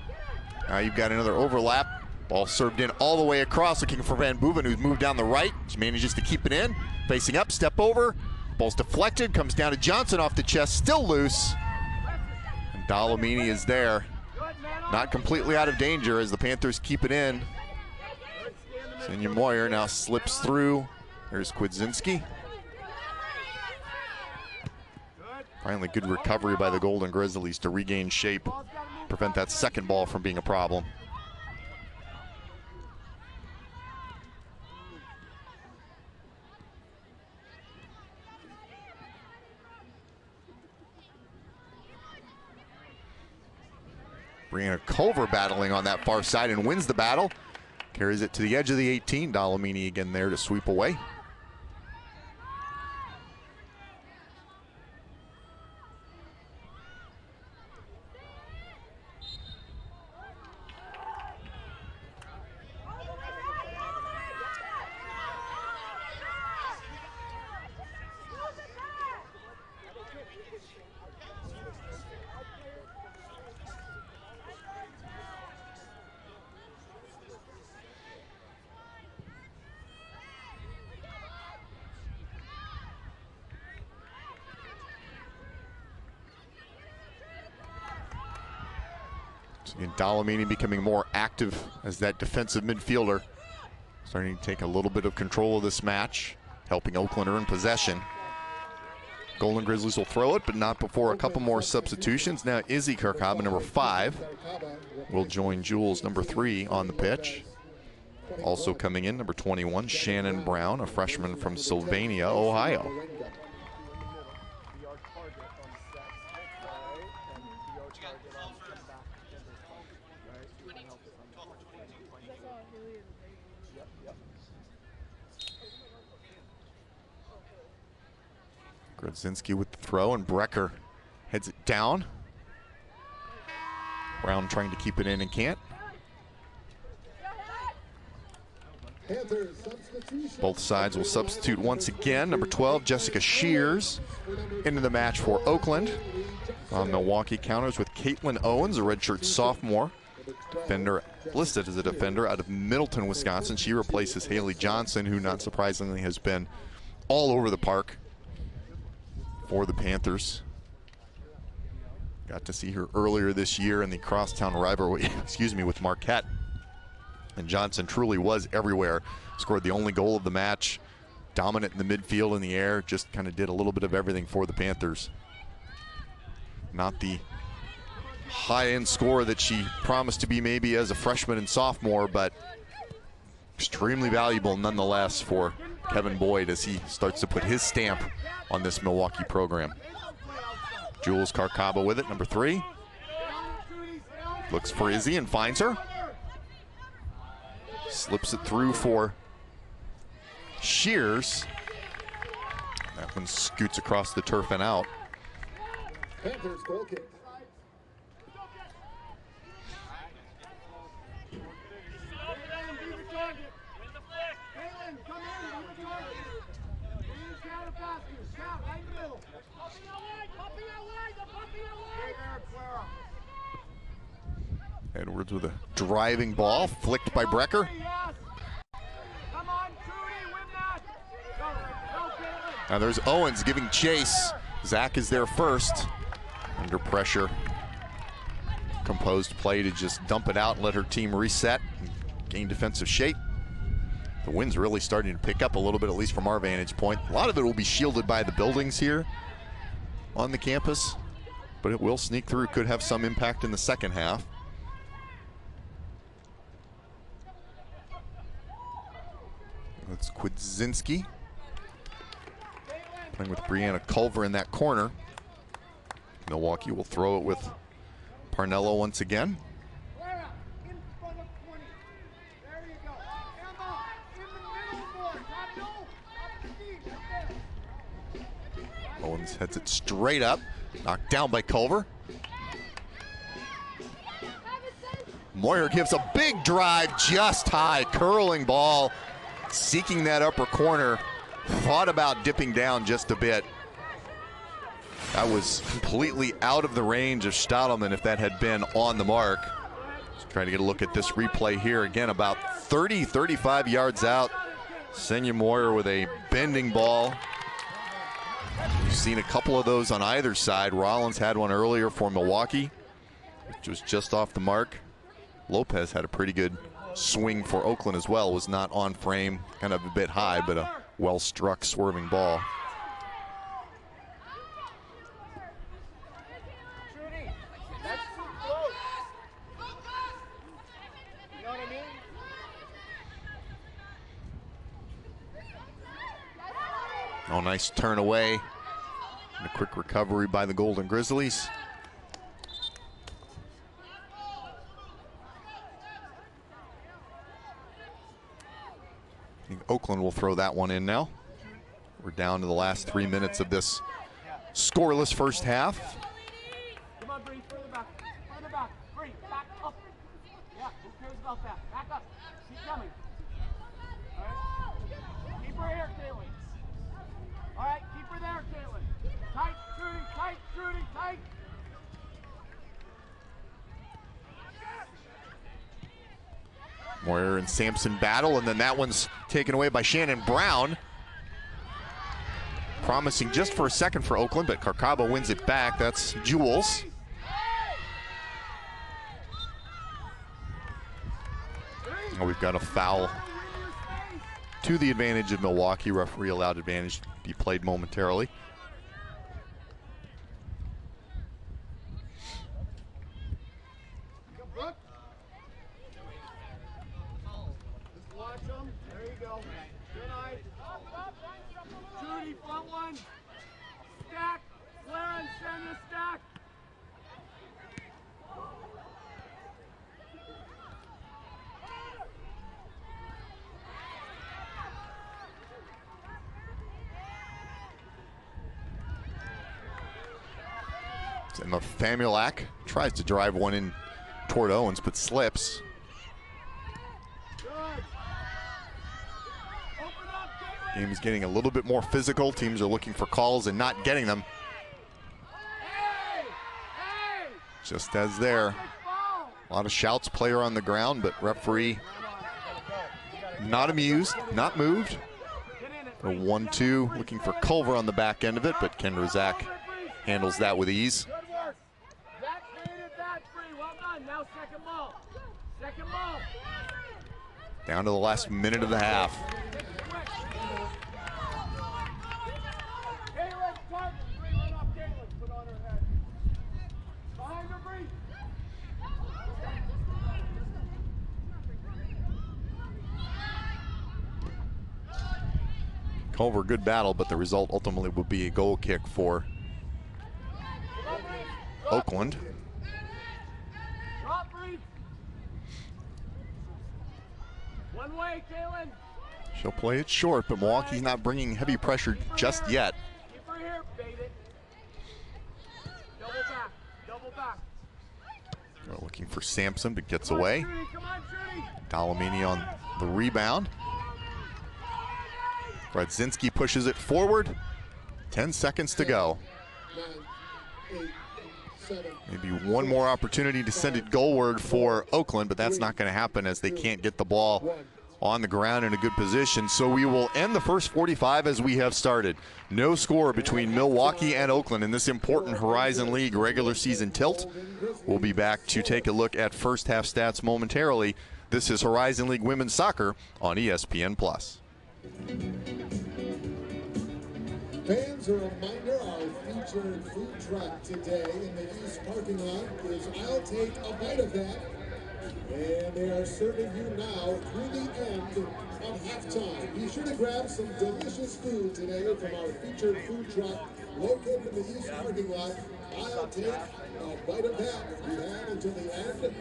Now you've got another overlap. Ball served in all the way across, looking for Van Boeven, who's moved down the right. She manages to keep it in. Facing up, step over. Ball's deflected, comes down to Johnson off the chest, still loose. And Dolomini is there. Not completely out of danger as the Panthers keep it in. Senya Moyer now slips through. There's Kwidzinski. Finally, good recovery by the Golden Grizzlies to regain shape, prevent that second ball from being a problem. Brianna Culver battling on that far side and wins the battle. Carries it to the edge of the 18. Dolomini again there to sweep away. Again, Dolomini becoming more active as that defensive midfielder, starting to take a little bit of control of this match, helping Oakland earn possession. Golden Grizzlies will throw it, but not before a couple more substitutions. Now Izzy Kirkhoff, number 5, will join Jules, number 3, on the pitch. Also coming in, number 21, Shannon Brown, a freshman from Sylvania, Ohio. Grodzinski with the throw, and Brecker heads it down. Brown trying to keep it in and can't. Both sides will substitute once again. Number 12, Jessica Shears, into the match for Oakland. On Milwaukee counters with Caitlin Owens, a redshirt sophomore, defender, listed as a defender out of Middleton, Wisconsin. She replaces Haley Johnson, who not surprisingly has been all over the park for the Panthers. Got to see her earlier this year in the crosstown rivalry, excuse me, with Marquette. And Johnson truly was everywhere. Scored the only goal of the match. Dominant in the midfield, in the air. Just kind of did a little bit of everything for the Panthers. Not the high-end scorer that she promised to be maybe as a freshman and sophomore, but extremely valuable nonetheless for Kevin Boyd as he starts to put his stamp on this Milwaukee program. Jules Carcaba with it, number 3. Looks for Izzy and finds her. Slips it through for Shears. That one scoots across the turf and out. Panthers goal kick. Edwards with a driving ball, flicked by Brecker. Now there's Owens giving chase. Zach is there first. Under pressure. Composed play to just dump it out and let her team reset and gain defensive shape. The wind's really starting to pick up a little bit, at least from our vantage point. A lot of it will be shielded by the buildings here on the campus, but it will sneak through, could have some impact in the second half. That's Kudzinski playing with Brianna Culver in that corner. Milwaukee will throw it with Parnello once again. Owens heads it straight up, knocked down by Culver. Moyer gives a big drive just high, curling ball, seeking that upper corner. Thought about dipping down just a bit. That was completely out of the range of Stadelman if that had been on the mark. Just trying to get a look at this replay here. Again, about 30, 35 yards out. Senya Moyer with a bending ball. We've seen a couple of those on either side. Rollins had one earlier for Milwaukee, which was just off the mark. Lopez had a pretty good swing for Oakland as well. Was not on frame, kind of a bit high, but a well-struck, swerving ball. Oh, nice turn away. And a quick recovery by the Golden Grizzlies. I think Oakland will throw that one in now. We're down to the last 3 minutes of this scoreless first half. Come on, Bree, further back. Further back. Bree, back up. Yeah, who cares about that? Back up. Keep coming. All right. Keep her here, Caitlin. All right, keep her there, Caitlin. Tight, Trudy, tight, Trudy, tight. Moyer and Sampson battle, and then that one's taken away by Shannon Brown. Promising just for a second for Oakland, but Carcaba wins it back. That's Jules. Oh, we've got a foul to the advantage of Milwaukee. Referee allowed advantage to be played momentarily. Emma Famulak tries to drive one in toward Owens, but slips. Game is getting a little bit more physical. Teams are looking for calls and not getting them. Just as there. A lot of shouts, player on the ground, but referee not amused, not moved. A 1-2, looking for Culver on the back end of it, but Kendra Zach handles that with ease. Down to the last minute of the half. Culver, good battle, but the result ultimately will be a goal kick for Oakland. One way, Kaylin. She'll play it short, but Milwaukee's not bringing heavy pressure just yet. Keep her here, bait it. Double back, double back. We're looking for Sampson, but gets away. Come on, Trudy. Dalamini on the rebound. Radzinski pushes it forward. 10 seconds to go. 9, 8, 7. Maybe one more opportunity to send it goalward for Oakland, but that's not going to happen as they can't get the ball on the ground in a good position. So we will end the first 45 as we have started. No score between Milwaukee and Oakland in this important Horizon League regular season tilt. We'll be back to take a look at first half stats momentarily. This is Horizon League Women's Soccer on ESPN+. Fans, a reminder, our featured food truck today in the East parking lot is I'll Take a Bite of That. And they are serving you now through the end of halftime. Be sure to grab some delicious food today from our featured food truck located in the East parking lot. I'll Take a Bite of That. You have until the end of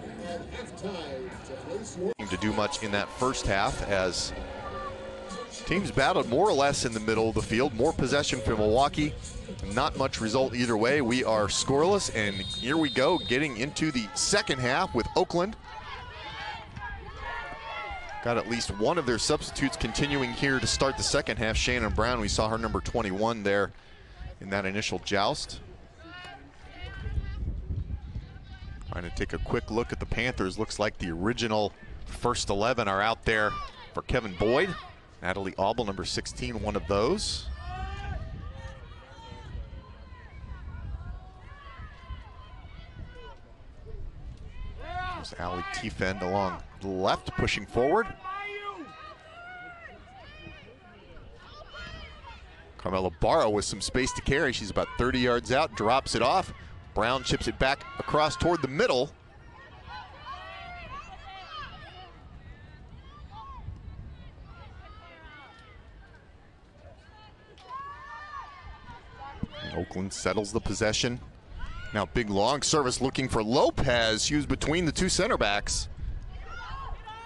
halftime to place your... To do much in that first half as teams battled more or less in the middle of the field. More possession for Milwaukee. Not much result either way. We are scoreless, and here we go, getting into the second half with Oakland. Got at least one of their substitutes continuing here to start the second half. Shannon Brown, we saw her number 21 there in that initial joust. Trying to take a quick look at the Panthers. Looks like the original first 11 are out there for Kevin Boyd. Natalie Aubel, number 16, one of those. There's Allie Tiefend along the left, pushing forward. Carmela Barrow with some space to carry. She's about 30 yards out, drops it off. Brown chips it back across toward the middle. Oakland settles the possession. Now big long service looking for Lopez. She was between the two center backs.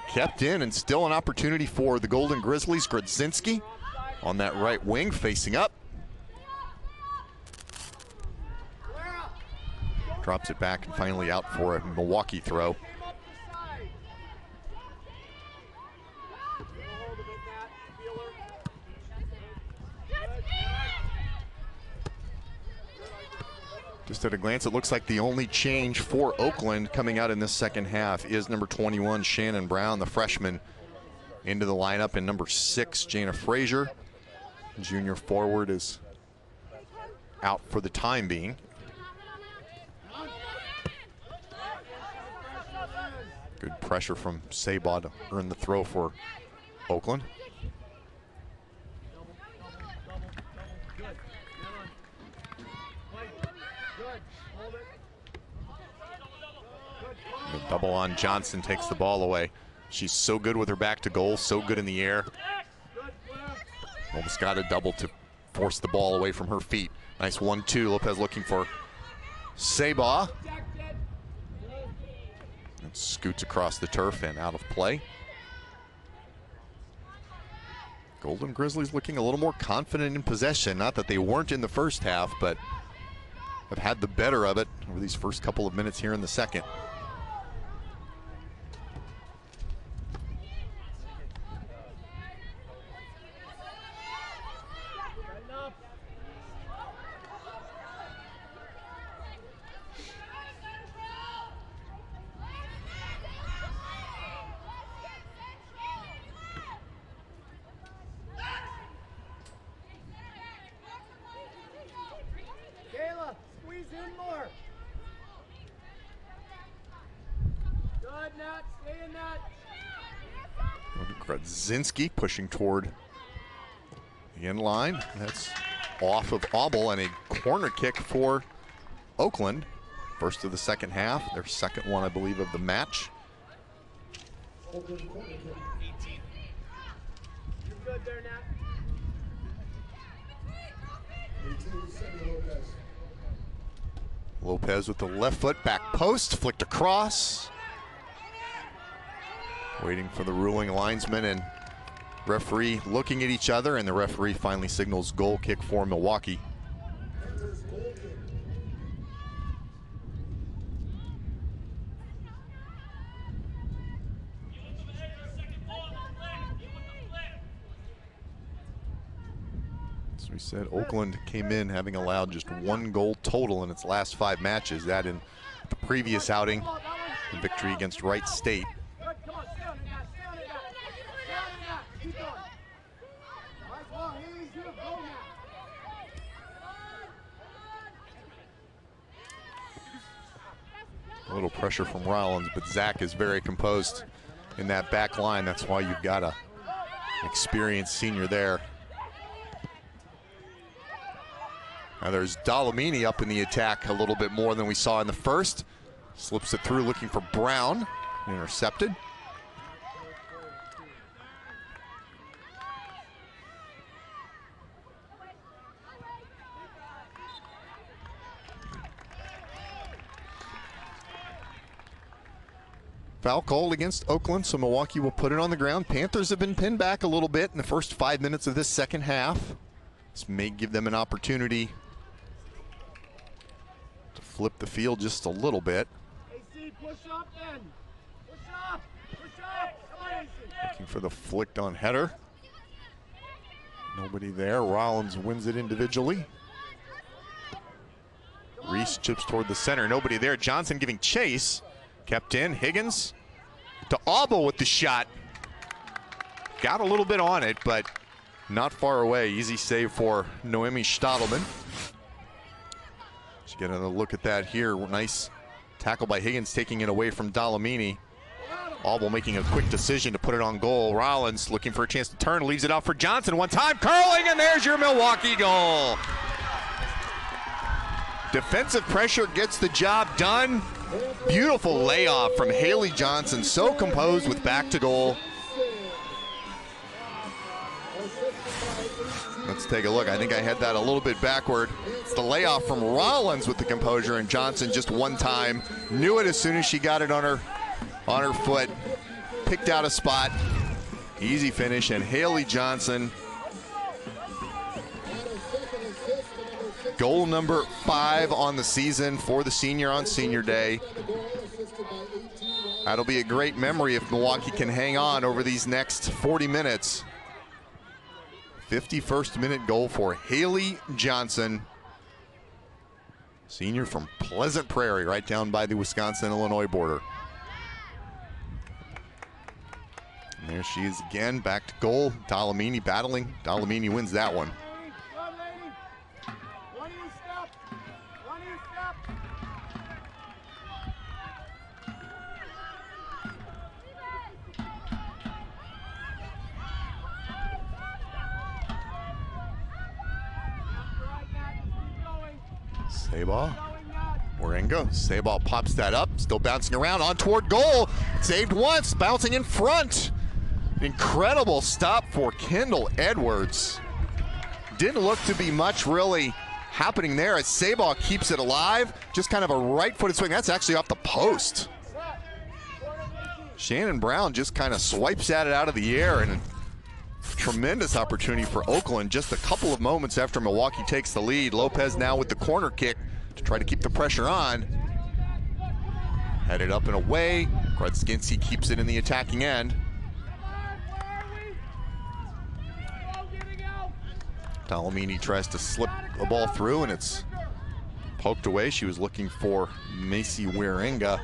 Kept in, and still an opportunity for the Golden Grizzlies. Grodzinski on that right wing facing up. Drops it back and finally out for a Milwaukee throw. Just at a glance, it looks like the only change for Oakland coming out in this second half is number 21, Shannon Brown, the freshman, into the lineup, and number 6, Jana Frazier, junior forward, is out for the time being. Good pressure from Sabah to earn the throw for Oakland. The double on Johnson takes the ball away. She's so good with her back to goal, so good in the air. Almost got a double to force the ball away from her feet. Nice 1-2. Lopez looking for Sabah. And scoots across the turf and out of play. Golden Grizzlies looking a little more confident in possession. Not that they weren't in the first half, but have had the better of it over these first couple of minutes here in the second. Grodzinski pushing toward the end line. That's off of Obel, and a corner kick for Oakland. First of the second half, their second one, I believe, of the match. You're good there, Nat. Lopez with the left foot, back post, flicked across. Waiting for the ruling linesman and referee looking at each other, and the referee finally signals goal kick for Milwaukee. As we said, Oakland came in having allowed just 1 goal total in its last 5 matches. That in the previous outing, the victory against Wright State. A little pressure from Rollins, but Zach is very composed in that back line. That's why you've got an experienced senior there. Now there's Dalamini up in the attack a little bit more than we saw in the first. Slips it through looking for Brown. Intercepted. Foul called against Oakland, so Milwaukee will put it on the ground. Panthers have been pinned back a little bit in the first 5 minutes of this second half. This may give them an opportunity to flip the field just a little bit. AC, push up then. Push up. Push up. Come on, AC. Looking for the flicked on header. Nobody there. Rollins wins it individually. Reese chips toward the center. Nobody there. Johnson giving chase. Kept in. Higgins to Obel with the shot. Got a little bit on it, but not far away. Easy save for Noemi Stadelman. Let's get another look at that here. Nice tackle by Higgins, taking it away from Dalamini. Obel making a quick decision to put it on goal. Rollins looking for a chance to turn, leaves it out for Johnson. One time, curling, and there's your Milwaukee goal. Defensive pressure gets the job done. Beautiful layoff from Haley Johnson, so composed with back to goal. Let's take a look. I think I had that a little bit backward. It's the layoff from Rollins with the composure, and Johnson just one time knew it as soon as she got it on her foot, picked out a spot, easy finish, and Haley Johnson, goal number 5 on the season for the senior on senior day. That'll be a great memory if Milwaukee can hang on over these next 40 minutes. 51st minute goal for Haley Johnson, senior from Pleasant Prairie, right down by the Wisconsin-Illinois border. And there she is again, back to goal. Dalamini battling. Dalamini wins that one. Sabal, Waringa, Sabal pops that up, still bouncing around, on toward goal, saved once, bouncing in front. Incredible stop for Kendall Edwards. Didn't look to be much really happening there as Sabal keeps it alive, just kind of a right-footed swing. That's actually off the post. Shannon Brown just kind of swipes at it out of the air, and tremendous opportunity for Oakland just a couple of moments after Milwaukee takes the lead. Lopez now with the corner kick to try to keep the pressure on. Headed up and away. Grudzinski keeps it in the attacking end. Talamini tries to slip the ball through, and it's poked away. She was looking for Macy Wieringa.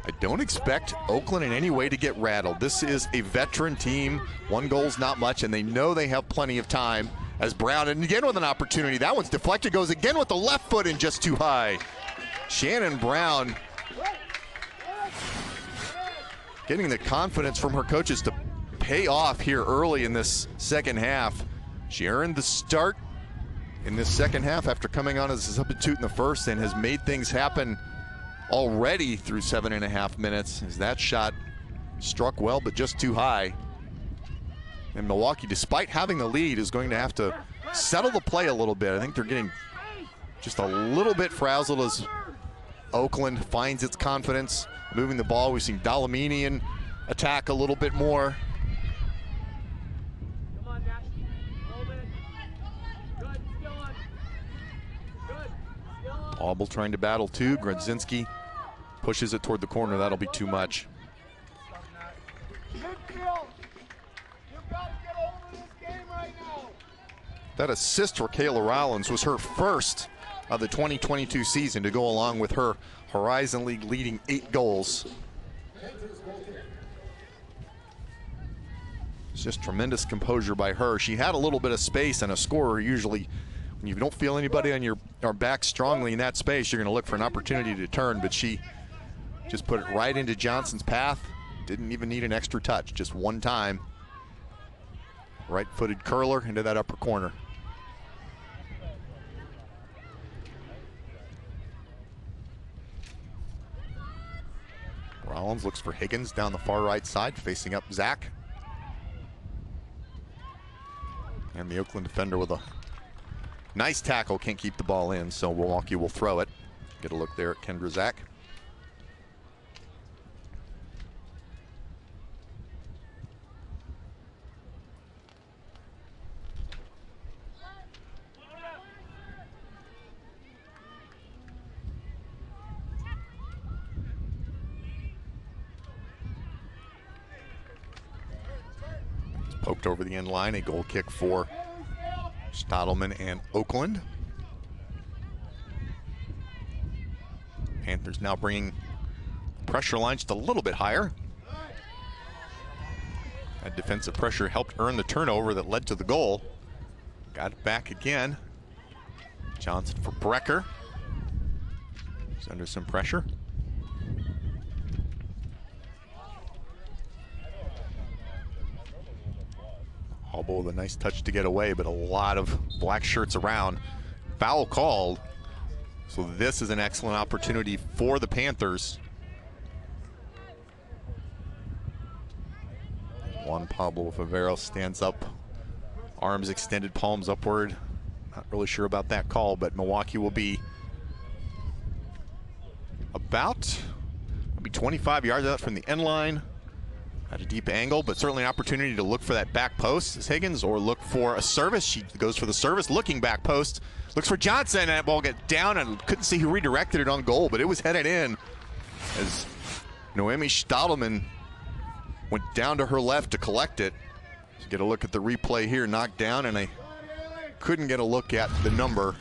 I don't expect Oakland in any way to get rattled. This is a veteran team. 1 goal's not much, and they know they have plenty of time. As Brown, and again with an opportunity. That one's deflected, goes again with the left foot and just too high. Shannon Brown getting the confidence from her coaches to pay off here early in this second half. She earned the start in this second half after coming on as a substitute in the first, and has made things happen already through 7.5 minutes, as that shot struck well but just too high. And Milwaukee, despite having the lead, is going to have to settle the play a little bit. I think they're getting just a little bit frazzled as Oakland finds its confidence moving the ball. We've seen Dalaminian attack a little bit more. Auble trying to battle too. Grudzinski pushes it toward the corner. That'll be too much. Midfield, you've got to get over this game right now. That assist for Kayla Rollins was her first of the 2022 season, to go along with her Horizon League leading 8 goals. It's just tremendous composure by her. She had a little bit of space, and a scorer usually, when you don't feel anybody on your back strongly in that space, you're going to look for an opportunity to turn, but she just put it right into Johnson's path. Didn't even need an extra touch, just one time. Right-footed curler into that upper corner. Rollins looks for Higgins down the far right side, facing up Zach. And the Oakland defender with a nice tackle, can't keep the ball in, so Milwaukee will throw it. Get a look there at Kendra Zach. Poked over the end line, a goal kick for Stadelman and Oakland. Panthers now bringing pressure line just a little bit higher. That defensive pressure helped earn the turnover that led to the goal. Got it back again. Johnson for Brecker. He's under some pressure. Auble with a nice touch to get away, but a lot of black shirts around. Foul called. So this is an excellent opportunity for the Panthers. Juan Pablo Favero stands up, arms extended, palms upward. Not really sure about that call, but Milwaukee will be about maybe 25 yards out from the end line. At a deep angle, but certainly an opportunity to look for that back post as Higgins, or look for a service. She goes for the service, looking back post, looks for Johnson, and that ball gets down, and couldn't see who redirected it on goal, but it was headed in as Noemi Stadelman went down to her left to collect it. Let's get a look at the replay here, knocked down, and I couldn't get a look at the number.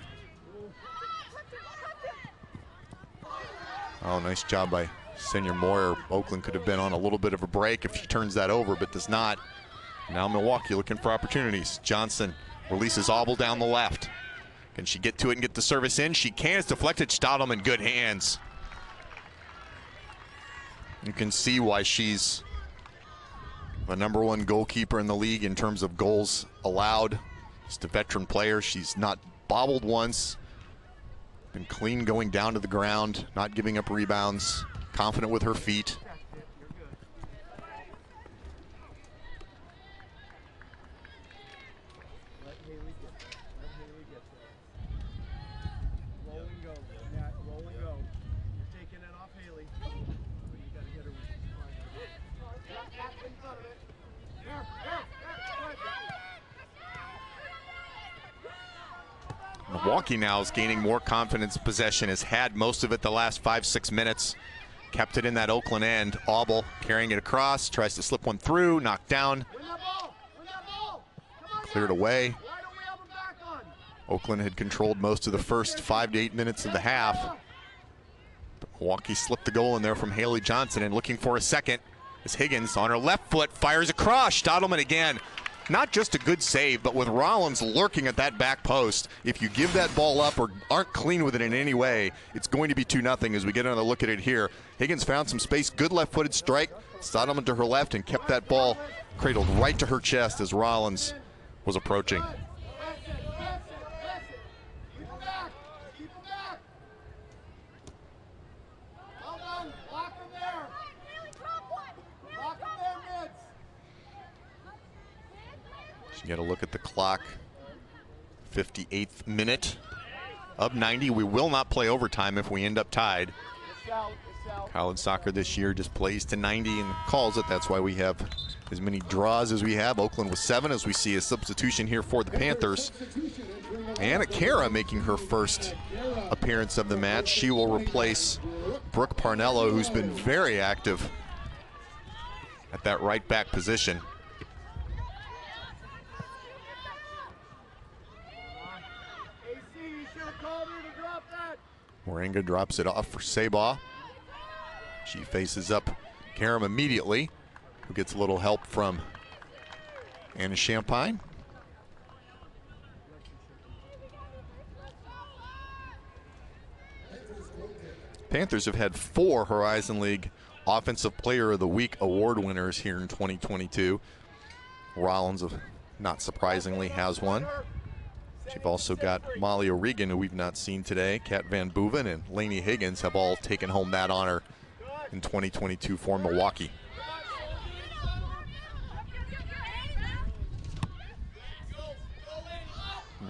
Oh, nice job by Senior Moyer. Oakland could have been on a little bit of a break if she turns that over, but does not. Now Milwaukee looking for opportunities. Johnson releases Auble down the left. Can she get to it and get the service in? She can. It's deflected. Stadelman, good hands. You can see why she's the #1 goalkeeper in the league in terms of goals allowed. Just a veteran player. She's not bobbled once. Been clean going down to the ground, not giving up rebounds. Confident with her feet. Let Haley get there. Let Haley get there. Roll and go. Matt, roll and go. You're taking it off Haley. You got to hit her with the line. Back in front of it. Here. Milwaukee now is gaining more confidence in possession, has had most of it the last 5-6 minutes. Kept it in that Oakland end. Auble carrying it across, tries to slip one through, knocked down. Cleared away. Oakland had controlled most of the first 5 to 8 minutes of the half. But Milwaukee slipped the goal in there from Haley Johnson, and looking for a second as Higgins on her left foot fires across. Stottleman again. Not just a good save, but with Rollins lurking at that back post, if you give that ball up or aren't clean with it in any way, it's going to be 2-0 as we get another look at it here. Higgins found some space, good left-footed strike. Stottleman to her left and kept that ball cradled right to her chest as Rollins was approaching. You got to look at the clock. 58th minute of 90. We will not play overtime if we end up tied. College soccer this year just plays to 90 and calls it. That's why we have as many draws as we have. Oakland with 7 as we see a substitution here for the Panthers. Anna Cara making her first appearance of the match. She will replace Brooke Parnello, who's been very active at that right back position. Moringa drops it off for Sabaw. She faces up Karam immediately, who gets a little help from Anna Champagne. Panthers have had 4 Horizon League Offensive Player of the Week award winners here in 2022. Rollins, not surprisingly, has one. You've also got Molly O'Regan, who we've not seen today. Kat Van Boeven and Lainey Higgins have all taken home that honor in 2022 for Milwaukee.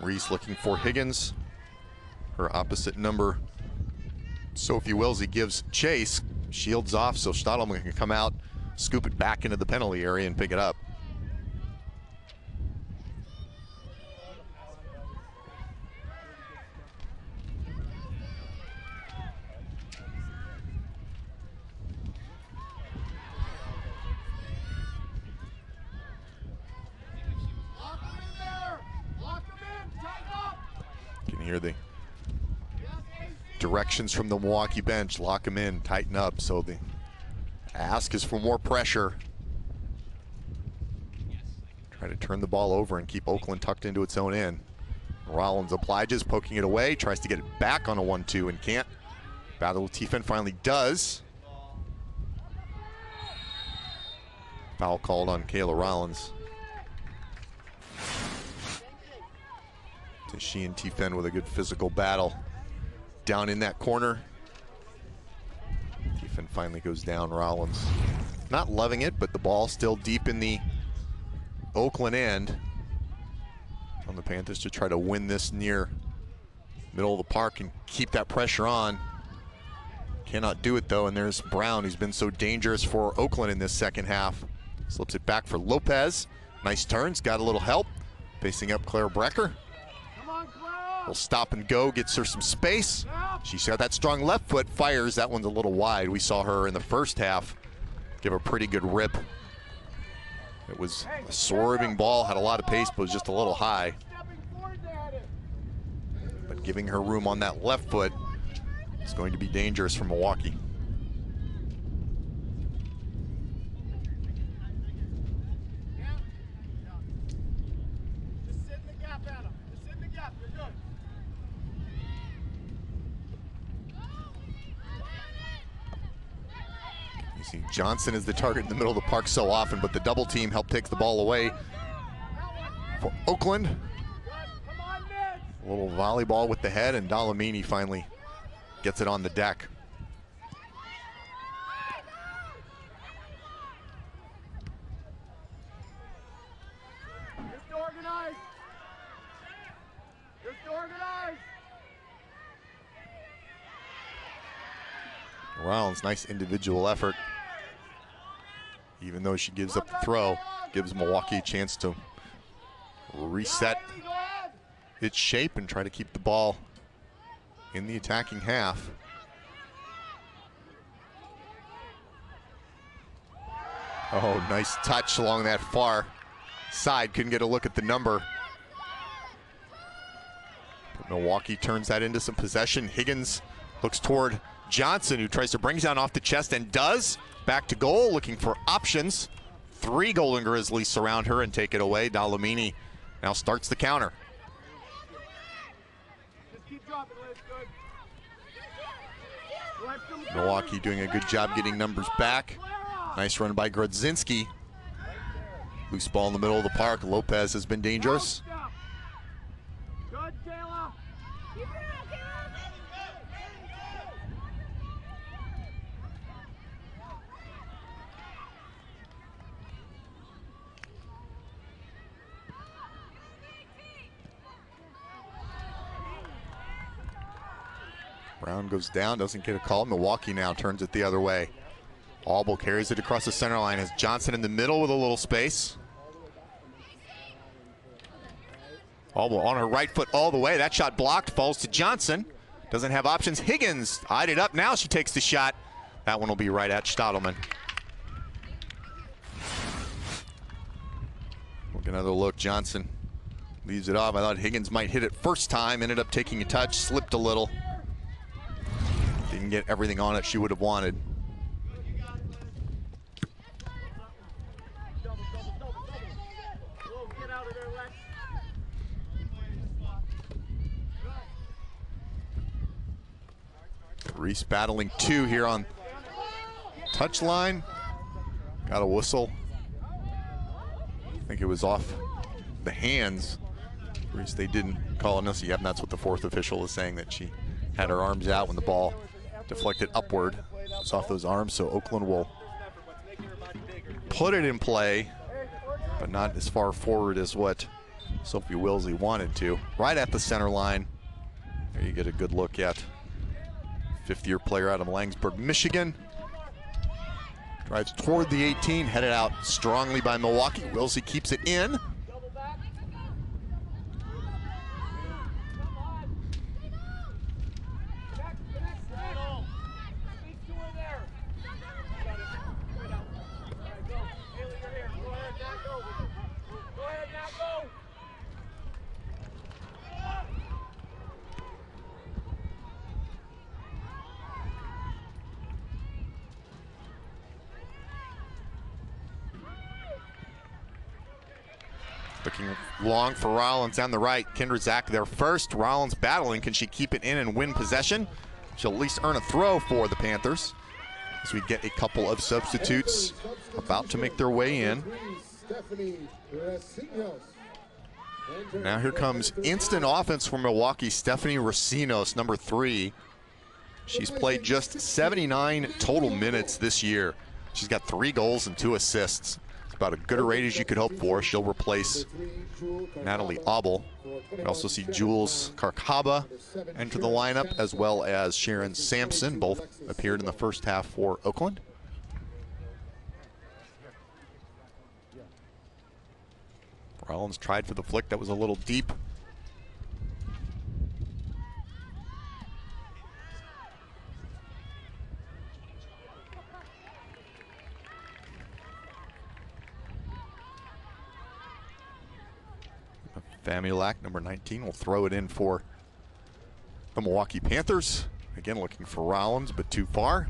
Reese looking for Higgins. Her opposite number, Sophie Wilsey, gives chase. Shields off so Stottleman can come out, scoop it back into the penalty area and pick it up. Hear the directions from the Milwaukee bench. Lock them in, tighten up. So the ask is for more pressure. Try to turn the ball over and keep Oakland tucked into its own end. Rollins obliges, poking it away, tries to get it back on a 1-2 and can't. Battle Latifin finally does. Foul called on Kayla Rollins. She and Tifen with a good physical battle down in that corner. Tifen finally goes down. Rollins not loving it, but the ball still deep in the Oakland end. On the Panthers to try to win this near middle of the park and keep that pressure on. Cannot do it though, and there's Brown, who's been so dangerous for Oakland in this second half. Slips it back for Lopez. Nice turns, got a little help. Facing up Claire Brecker. Will stop and go, gets her some space. She's got that strong left foot, fires. That one's a little wide. We saw her in the first half give a pretty good rip. It was a swerving ball, had a lot of pace, but was just a little high. But giving her room on that left foot is going to be dangerous for Milwaukee. Johnson is the target in the middle of the park so often, but the double team help takes the ball away for Oakland. A little volleyball with the head, and Dolomini finally gets it on the deck. Just organize. Just organize. Rollins, nice individual effort. Even though she gives up the throw, gives Milwaukee a chance to reset its shape and try to keep the ball in the attacking half. Oh, nice touch along that far side. Couldn't get a look at the number. But Milwaukee turns that into some possession. Higgins looks toward Johnson, who tries to bring down off the chest and does. Back to goal, looking for options. 3 Golden Grizzlies surround her and take it away. Dalamini now starts the counter. Just keep dropping, Liz. Good. Milwaukee doing a good job getting numbers back. Nice run by Grodzinski. Loose ball in the middle of the park. Lopez has been dangerous. Good, Kayla. Brown goes down, doesn't get a call. Milwaukee now turns it the other way. Auble carries it across the center line as Johnson in the middle with a little space. Auble on her right foot all the way. That shot blocked, falls to Johnson. Doesn't have options. Higgins eyed it up. Now she takes the shot. That one will be right at Stadelman. Look, another look. Johnson leaves it off. I thought Higgins might hit it first time. Ended up taking a touch, slipped a little. Didn't get everything on it she would have wanted. Reese battling 2 here on touchline. Got a whistle. I think it was off the hands. Reese, they didn't call it. Yep, and that's what the 4th official is saying, that she had her arms out when the ball deflected upward. It's off those arms, so Oakland will put it in play, but not as far forward as what Sophie Wilsey wanted to. Right at the center line. There you get a good look at 5th-year player out of Langsburg, Michigan. Drives toward the 18, headed out strongly by Milwaukee. Wilsey keeps it in. Looking long for Rollins on the right. Kendra Zach there first. Rollins battling. Can she keep it in and win possession? She'll at least earn a throw for the Panthers as we get a couple of substitutes about to make their way in. Now here comes instant offense for Milwaukee. Stephanie Racinos, number 3. She's played just 79 total minutes this year. She's got 3 goals and 2 assists. About as good a rate as you could hope for. She'll replace Natalie Auble. We also see Jules Karkaba enter the lineup, as well as Sharon Sampson. Both appeared in the first half for Oakland. Rollins tried for the flick. That was a little deep. Famulak, number 19, will throw it in for the Milwaukee Panthers. Again, looking for Rollins, but too far.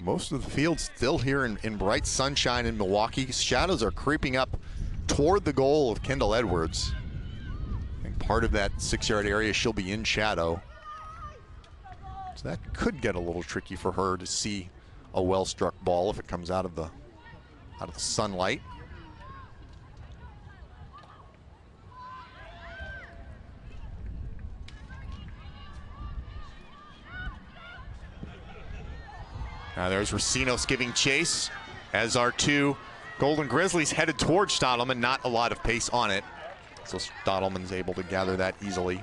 Most of the field still here in bright sunshine in Milwaukee. Shadows are creeping up toward the goal of Kendall Edwards. I think part of that 6-yard area she'll be in shadow. So that could get a little tricky for her to see a well-struck ball if it comes out of the sunlight. Now there's Racinos giving chase, as are 2 Golden Grizzlies headed towards Stottleman, not a lot of pace on it. So Stottleman's able to gather that easily.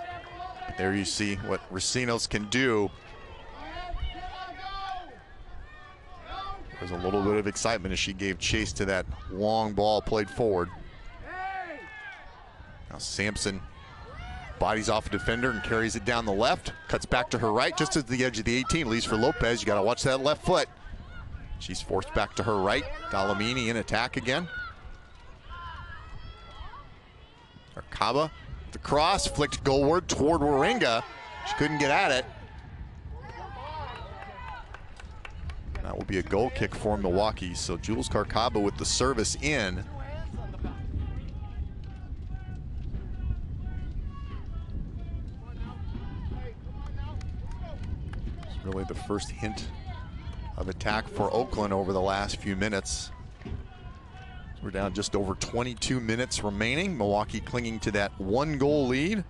But there you see what Racinos can do. There's a little bit of excitement as she gave chase to that long ball played forward. Now Sampson bodies off a defender and carries it down the left. Cuts back to her right, just at the edge of the 18. Leaves for Lopez. You got to watch that left foot. She's forced back to her right. Dalamini in attack again. Arcaba, the cross, flicked goalward toward Warringah. She couldn't get at it. That will be a goal kick for Milwaukee. So Jules Carcaba with the service in. It's really the first hint of attack for Oakland over the last few minutes. We're down just over 22 minutes remaining. Milwaukee clinging to that 1-goal lead.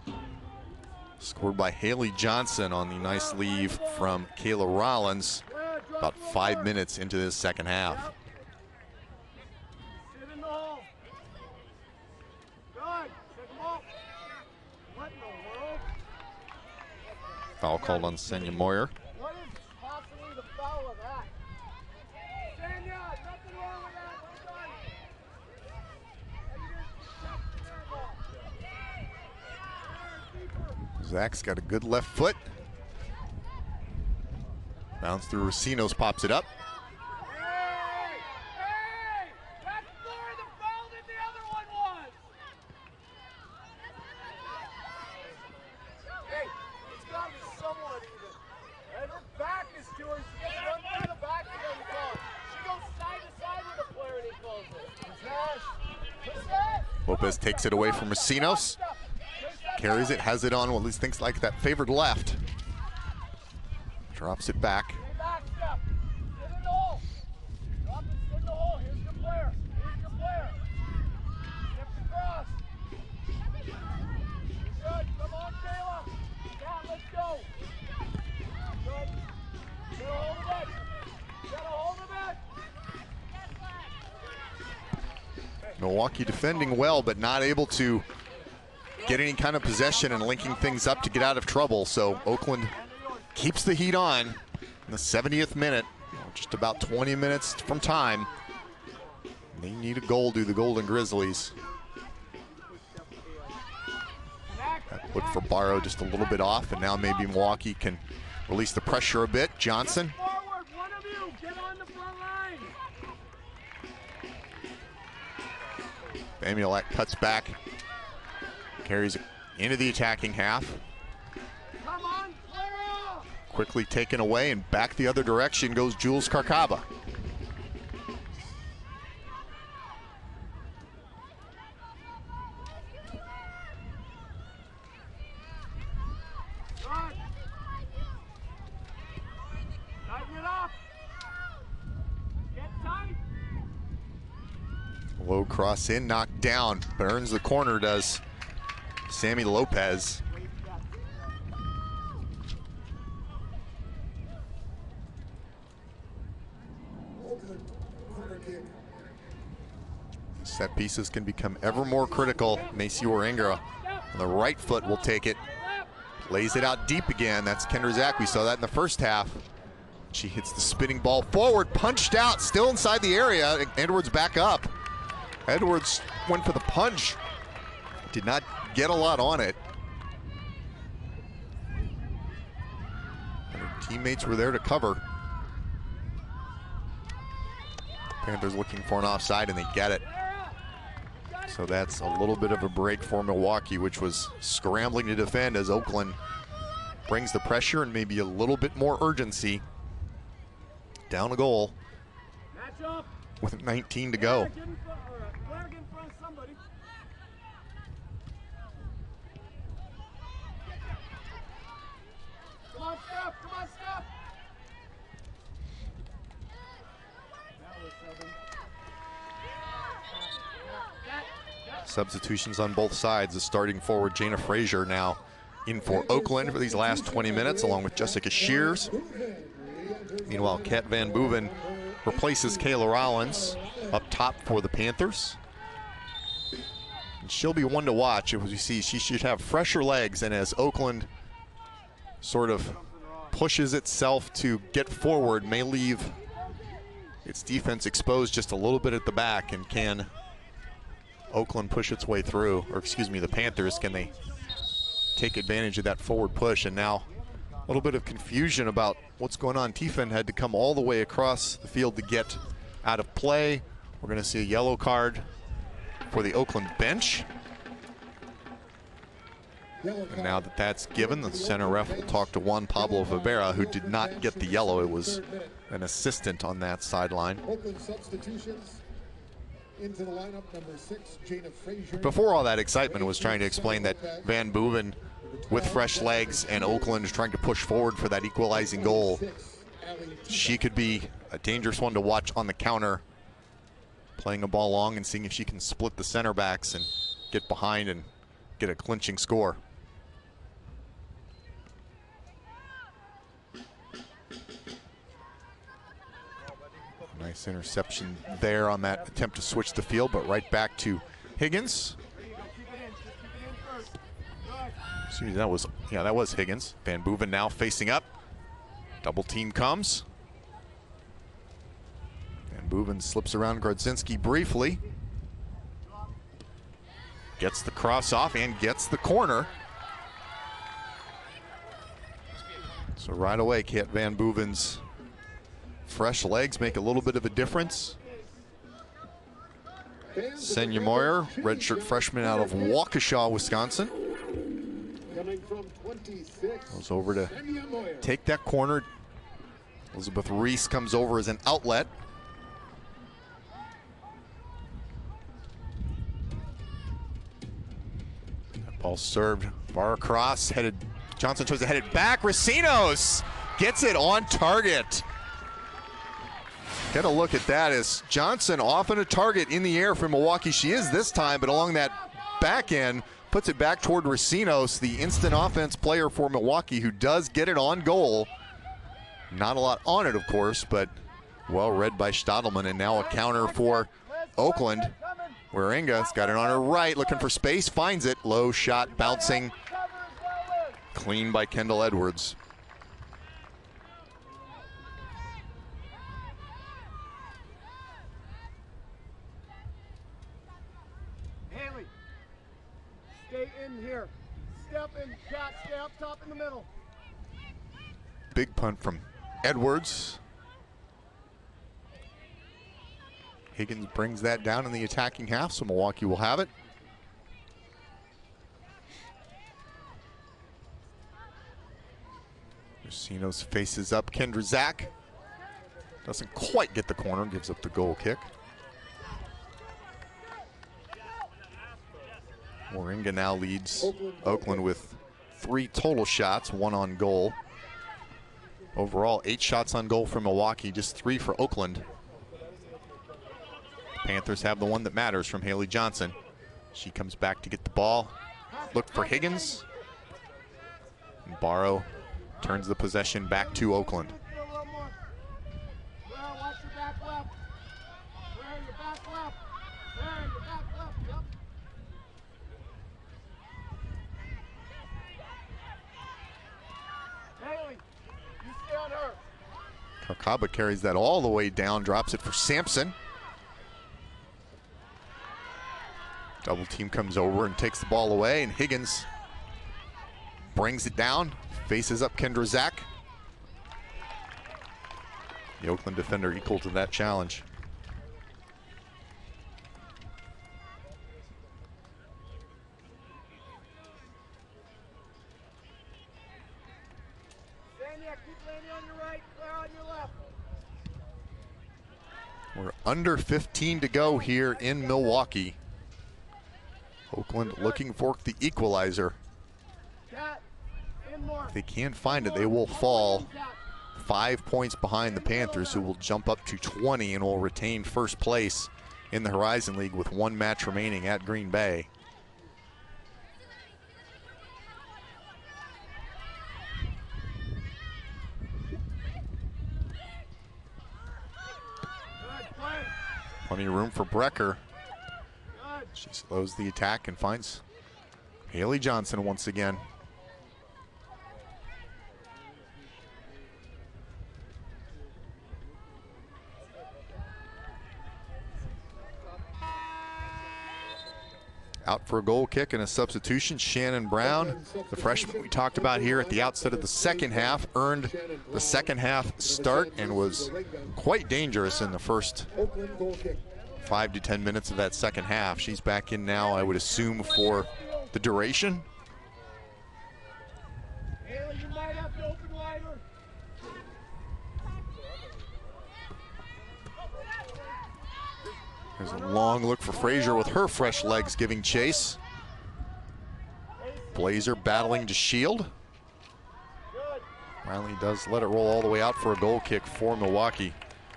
Scored by Haley Johnson on the nice leave from Kayla Rollins about 5 minutes into this second half. Foul called on Senya Moyer. Zach's got a good left foot. Bounce through Racinos, pops it up. That's more the foul than the other one was. Hey, it's got to be somewhat even. And her back is to her. She gets run through the back and doesn't call. She goes side to side with the player and he calls it. Lopez takes it away from Racinos. Carries it, has it on what at least thinks like that favored left. Drops it back. Milwaukee defending well, but not able to get any kind of possession and linking things up to get out of trouble. So Oakland keeps the heat on in the 70th minute, just about 20 minutes from time. They need a goal, do the Golden Grizzlies. That put for Barrow just a little bit off, and now maybe Milwaukee can release the pressure a bit. Johnson. Amulek cuts back, carries it into the attacking half. Quickly taken away, and back the other direction goes Jules Carcaba. Low cross in, knocked down. Burns the corner, does Sammy Lopez. Set pieces can become ever more critical. Macy Warringah on the right foot will take it. Lays it out deep again. That's Kendra Zach. We saw that in the first half. She hits the spinning ball forward, punched out, still inside the area. Edwards back up. Edwards went for the punch. Did not get a lot on it. And her teammates were there to cover. Panthers looking for an offside, and they get it. So that's a little bit of a break for Milwaukee, which was scrambling to defend as Oakland brings the pressure and maybe a little bit more urgency. Down a goal with 19 to go. Substitutions on both sides. The starting forward, Jana Frazier, now in for Oakland for these last 20 minutes, along with Jessica Shears. Meanwhile, Kat Van Boeven replaces Kayla Rollins. up top for the Panthers. And she'll be one to watch. As you see, she should have fresher legs, and as Oakland sort of pushes itself to get forward, may leave its defense exposed just a little bit at the back. And can Oakland push its way through, or excuse me, the Panthers, can they take advantage of that forward push? And now a little bit of confusion about what's going on. Tiffen had to come all the way across the field to get out of play. We're going to see a yellow card for the Oakland bench. And now that that's given, the center ref will talk to Juan Pablo Rivera, who did not get the yellow. It was an assistant on that sideline. Oakland substitutions. Into the lineup, number 6, Jana Frazier. Before all that excitement was trying to explain that Van Boeven with fresh legs and Oakland is trying to push forward for that equalizing goal. She could be a dangerous one to watch on the counter, playing a ball long and seeing if she can split the center backs and get behind and get a clinching score. Nice interception there on that attempt to switch the field, but right back to Higgins. See, that was Higgins. Van Boeven now facing up. Double team comes. Van Boeven slips around Grodzinski briefly. Gets the cross off and gets the corner. So right away, Kat Van Boeven's fresh legs make a little bit of a difference. Senya Moyer, redshirt freshman out of Waukesha, Wisconsin. Goes over to take that corner. Elizabeth Reese comes over as an outlet. That ball served far across, headed. Johnson tries to head it back. Racinos gets it on target. Get a look at that as Johnson often a target in the air for Milwaukee. She is this time, but along that back end, puts it back toward Racinos, the instant offense player for Milwaukee, who does get it on goal. Not a lot on it, of course, but well read by Stadelman. And now a counter for Oakland, where Inga's got it on her right, looking for space, finds it. Low shot, bouncing. Clean by Kendall Edwards. Stay in here. Step in, Cat. Stay up top in the middle. Big punt from Edwards. Higgins brings that down in the attacking half, so Milwaukee will have it. Racinos faces up Kendra Zach. Doesn't quite get the corner, gives up the goal kick. Moringa now leads Oakland with 3 total shots, 1 on goal. Overall, 8 shots on goal for Milwaukee, just 3 for Oakland. Panthers have the one that matters from Haley Johnson. She comes back to get the ball. Look for Higgins. And Barrow turns the possession back to Oakland. Kakaba carries that all the way down, drops it for Sampson. Double team comes over and takes the ball away, and Higgins brings it down, faces up Kendra Zach. The Oakland defender equal to that challenge. We're under 15 to go here in Milwaukee. Oakland looking for the equalizer. If they can't find it, they will fall 5 points behind the Panthers, who will jump up to 20 and will retain first place in the Horizon League with 1 match remaining at Green Bay. Plenty of room for Brecker. She slows the attack and finds Haley Johnson once again. Out for a goal kick and a substitution. Shannon Brown, the freshman we talked about here at the outset of the second half, earned the second half start and was quite dangerous in the first 5 to 10 minutes of that second half. She's back in now, I would assume, for the duration. There's a long look for Frazier with her fresh legs giving chase. Blazer battling to shield. Riley does let it roll all the way out for a goal kick for Milwaukee.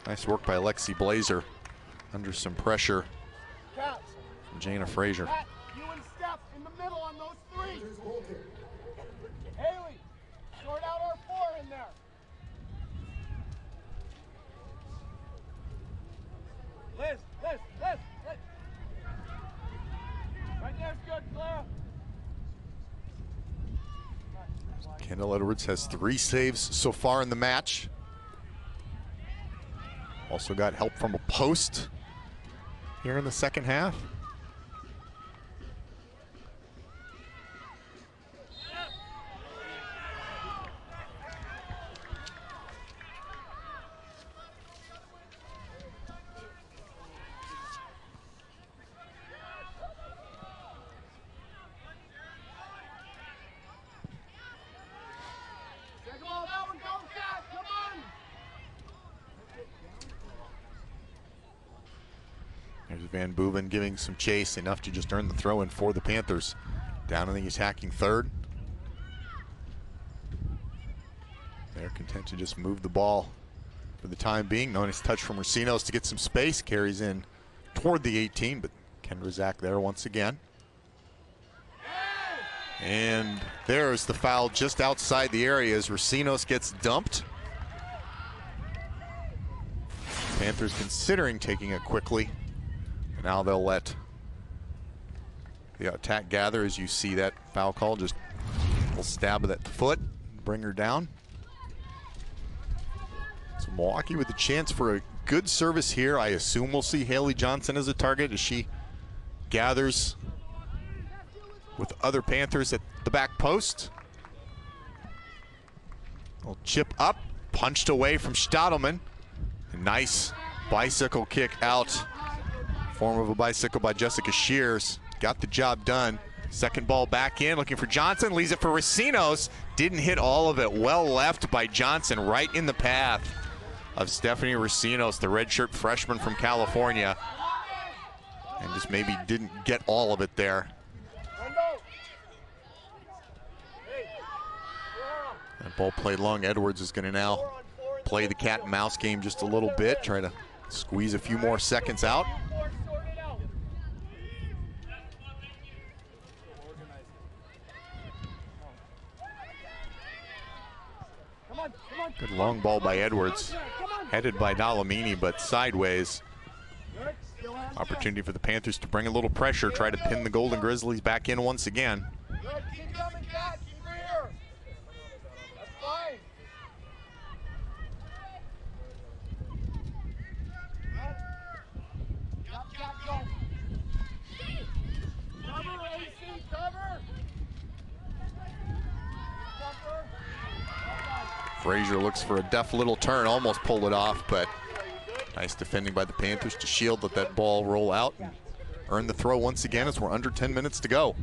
Nice work by Lexi Blazer under some pressure from Jana Frazier. You and Steph in the middle on those three. Haley, sort out our 4 in there. Liz. Right there's good, Clara. Kendall Edwards has 3 saves so far in the match. Also got help from a post here in the second half. There's Van Boeven giving some chase, enough to just earn the throw in for the Panthers. Down in the attacking third. They're content to just move the ball for the time being. Nice touch from Racinos to get some space. Carries in toward the 18, but Kendra Zach there once again. And there's the foul just outside the area as Racinos gets dumped. Panthers considering taking it quickly. Now they'll let the attack gather as you see that foul call. Just a little stab of that foot, bring her down. So Milwaukee with a chance for a good service here. I assume we'll see Haley Johnson as a target as she gathers with other Panthers at the back post. Little chip up, punched away from Stadelman. A nice bicycle kick out. Form of a bicycle by Jessica Shears. Got the job done. Second ball back in, looking for Johnson. Leaves it for Racinos. Didn't hit all of it. Well left by Johnson, right in the path of Stephanie Racinos, the redshirt freshman from California. And just maybe didn't get all of it there. That ball played long. Edwards is going to now play the cat and mouse game just a little bit. Try to squeeze a few more seconds out. Good long ball by Edwards, headed by Dalamini, but sideways. Opportunity for the Panthers to bring a little pressure, try to pin the Golden Grizzlies back in once again. Frazier looks for a deft little turn, almost pulled it off, but nice defending by the Panthers to shield, let that ball roll out and earn the throw once again as we're under 10 minutes to go.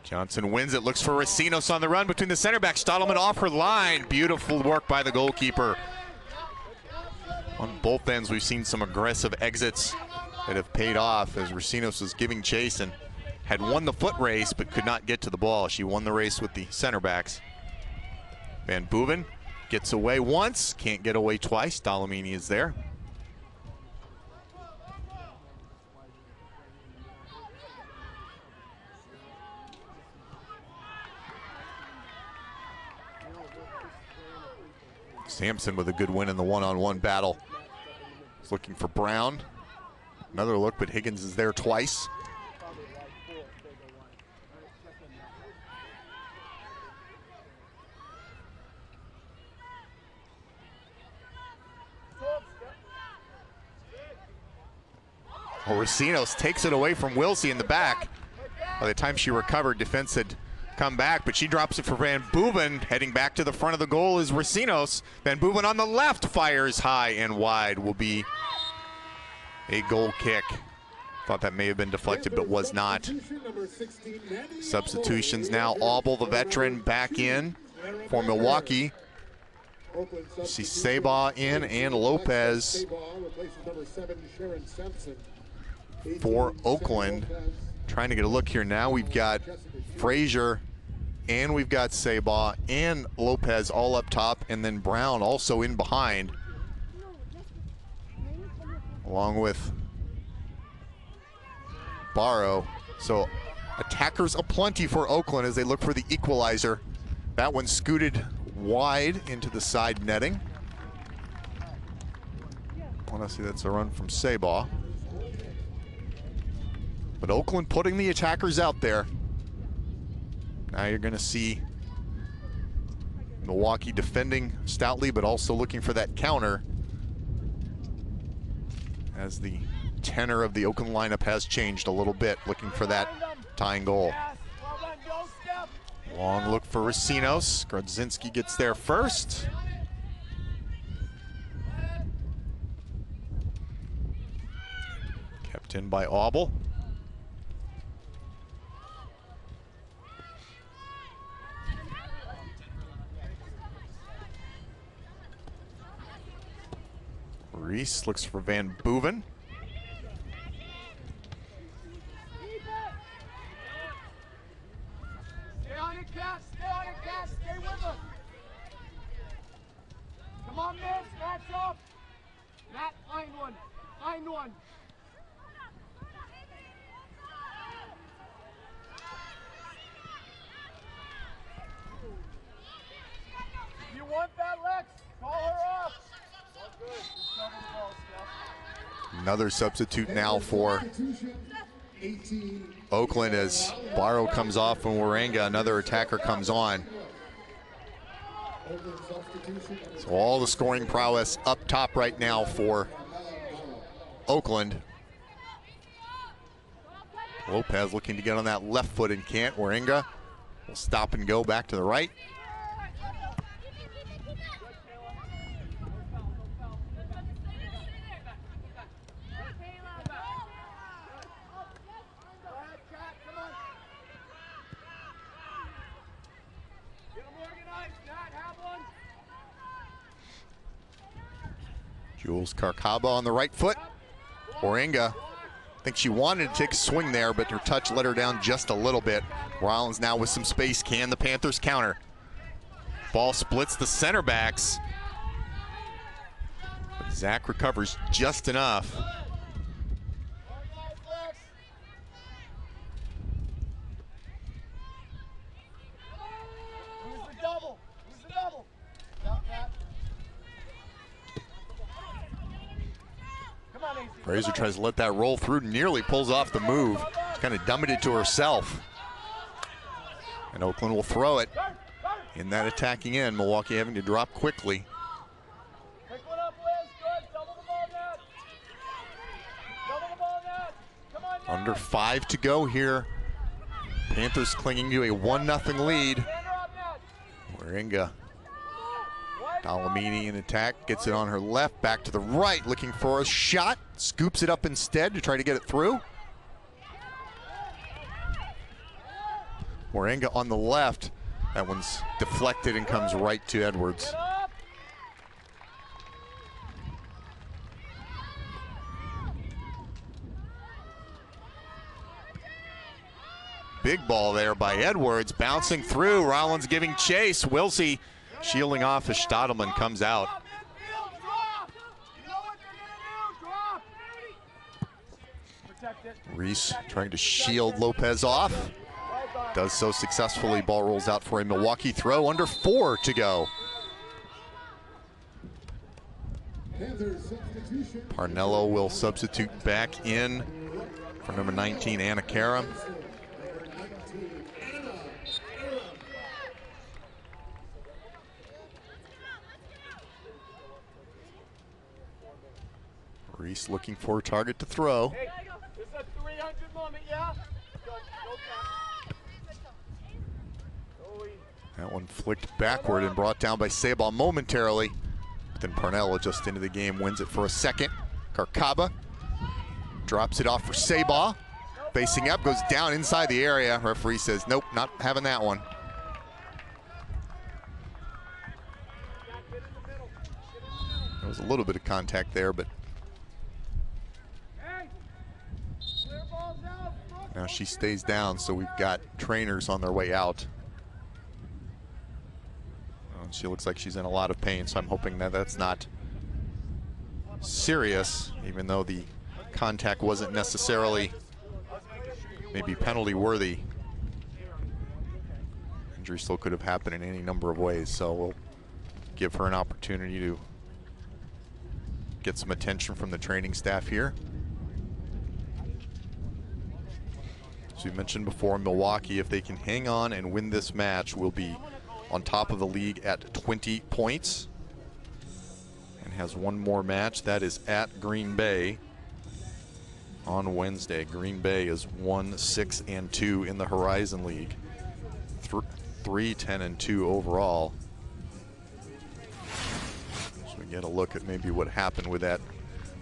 Johnson wins it, looks for Racinos on the run between the center back. Stadelman off her line. Beautiful work by the goalkeeper. On both ends, we've seen some aggressive exits that have paid off as Racinos was giving chase and had won the foot race but could not get to the ball. She won the race with the center backs. Van Boeven gets away once, can't get away twice. Dalamini is there. Sampson with a good win in the one-on-one battle. He's looking for Brown. Another look, but Higgins is there twice. Well, Racinos takes it away from Wilsey in the back. By the time she recovered, defense had come back, but she drops it for Van Boeven. Heading back to the front of the goal is Racinos. Van Boeven on the left fires high and wide. Will be a goal kick. Thought that may have been deflected, but was not. Substitutions now. Auble, the veteran, back in for Milwaukee. See Sabah in and Lopez for Oakland. Trying to get a look here now. We've got Frazier and we've got Sabah and Lopez all up top, and then Brown also in behind, along with Barrow. So attackers aplenty for Oakland as they look for the equalizer. That one scooted wide into the side netting. I want to see that's a run from Sabah. But Oakland putting the attackers out there. Now you're going to see Milwaukee defending stoutly, but also looking for that counter, as the tenor of the Oakland lineup has changed a little bit, looking for that tying goal. Long look for Racinos. Grodzinski gets there first. Kept in by Auble. Reese looks for Van Boeven. Stay on it, Cass. Stay on it, Cass. Stay with us. Come on, Miss. Match up. Matt, find one. Find one. You want that, Lex? Call her up. Another substitute now for Oakland as Barrow comes off and Warenga, another attacker, comes on. So all the scoring prowess up top right now for Oakland. Lopez looking to get on that left foot and can't. Warenga will stop and go back to the right. Jules Carcaba on the right foot. Warenga, I think she wanted to take a swing there, but her touch let her down just a little bit. Rollins now with some space. Can the Panthers counter? Ball splits the center backs. But Zach recovers just enough. Fraser tries to let that roll through, nearly pulls off the move. She's kind of dummied it to herself. And Oakland will throw it in that attacking end. Milwaukee having to drop quickly. Under 5 to go here. Panthers clinging to a 1-0 lead. Warenga. Dalamini in attack, gets it on her left, back to the right, looking for a shot. Scoops it up instead to try to get it through. Warenga on the left. That one's deflected and comes right to Edwards. Big ball there by Edwards, bouncing through. Rollins giving chase. Wilsey shielding off as Stadelman comes out. Reese trying to shield Lopez off. Does so successfully. Ball rolls out for a Milwaukee throw. Under 4 to go. substitution. Parnello will substitute back in for number 19, Anna Cara. Reese looking for a target to throw. Hey, this is a 300 moment, yeah? Go That one flicked backward and brought down by Sabah momentarily. But then Parnello just into the game, wins it for a second. Carcaba drops it off for Sabah. Facing up, goes down inside the area. Referee says, nope, not having that one. There was a little bit of contact there, but now she stays down, so we've got trainers on their way out. She looks like she's in a lot of pain, so I'm hoping that that's not serious, even though the contact wasn't necessarily maybe penalty worthy. Injury still could have happened in any number of ways, so we'll give her an opportunity to get some attention from the training staff here. As we mentioned before, Milwaukee, if they can hang on and win this match, will be on top of the league at 20 points and has one more match. That is at Green Bay on Wednesday. Green Bay is 1-6-2 in the Horizon League, 3-10-2 overall. So we get a look at maybe what happened with that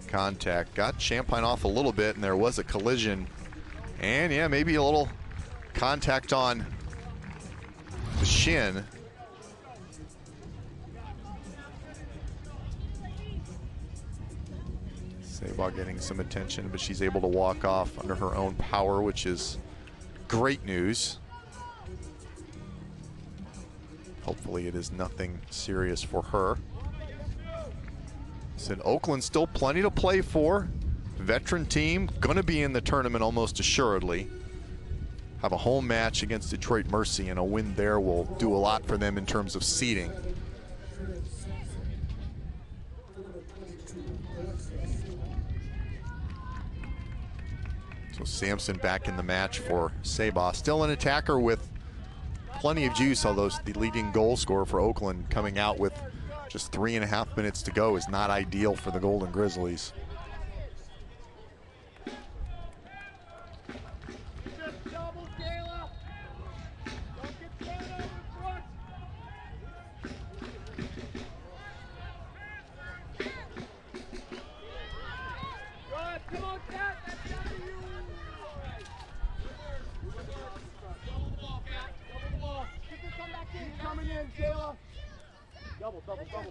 contact. Got Champagne off a little bit, and there was a collision. And yeah, maybe a little contact on the shin. Sabah getting some attention, but she's able to walk off under her own power, which is great news. Hopefully it is nothing serious for her. Said Oakland still plenty to play for. Veteran team, gonna be in the tournament almost assuredly. Have a home match against Detroit Mercy, and a win there will do a lot for them in terms of seeding. So Sampson back in the match for Sabah. Still an attacker with plenty of juice, although the leading goal scorer for Oakland coming out with just 3.5 minutes to go is not ideal for the Golden Grizzlies.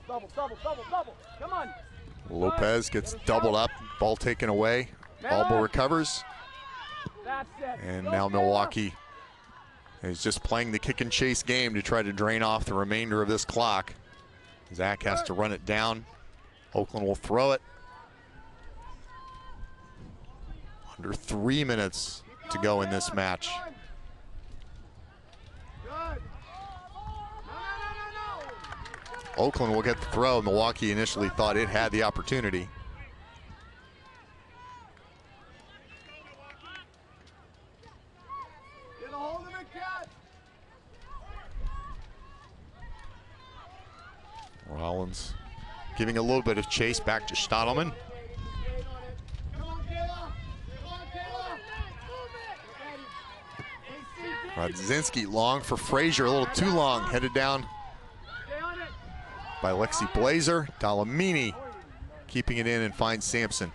Double. Come on. Lopez gets doubled up, ball taken away. Alba recovers. That's it. And now Milwaukee is just playing the kick and chase game to try to drain off the remainder of this clock. Zach has to run it down. Oakland will throw it. Under 3 minutes to go in this match. Oakland will get the throw. Milwaukee initially thought it had the opportunity. Get a hold of it, cat. Rollins giving a little bit of chase back to Stadelman. Rodzinski long for Frazier, a little too long, headed down by Lexi Blazer. Dalamini keeping it in and finds Sampson.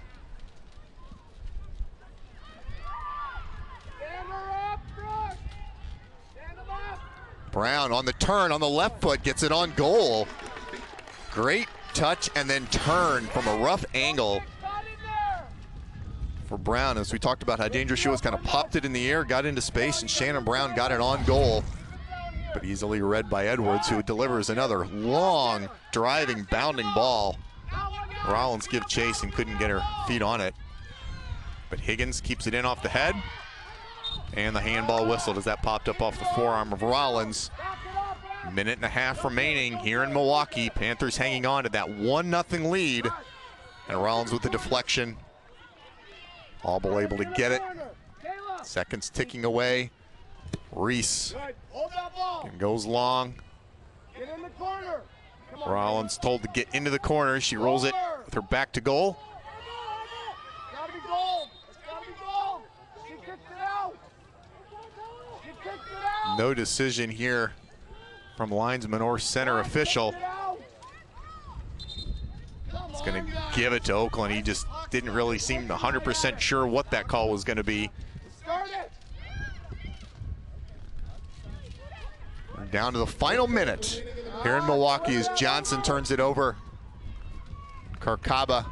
Brown on the turn on the left foot, gets it on goal. Great touch and then turn from a rough angle for Brown. As we talked about how dangerous she was, kind of popped it in the air, got into space, and Shannon Brown got it on goal. But easily read by Edwards, who delivers another long, driving, bounding ball. Rollins gives chase and couldn't get her feet on it. But Higgins keeps it in off the head. And the handball whistled as that popped up off the forearm of Rollins. Minute and a half remaining here in Milwaukee. Panthers hanging on to that 1-0 lead And Rollins with the deflection. Auble able to get it. Seconds ticking away. Reese and goes long. Rollins told to get into the corner. She rolls it with her back to goal. Gotta be gold. It's gotta be gold. She kicks it out. She kicks it out. No decision here from linesman or center official. It's going to give it to Oakland. He just didn't really seem 100% sure what that call was going to be. We're down to the final minute here in Milwaukee as Johnson turns it over. Carcaba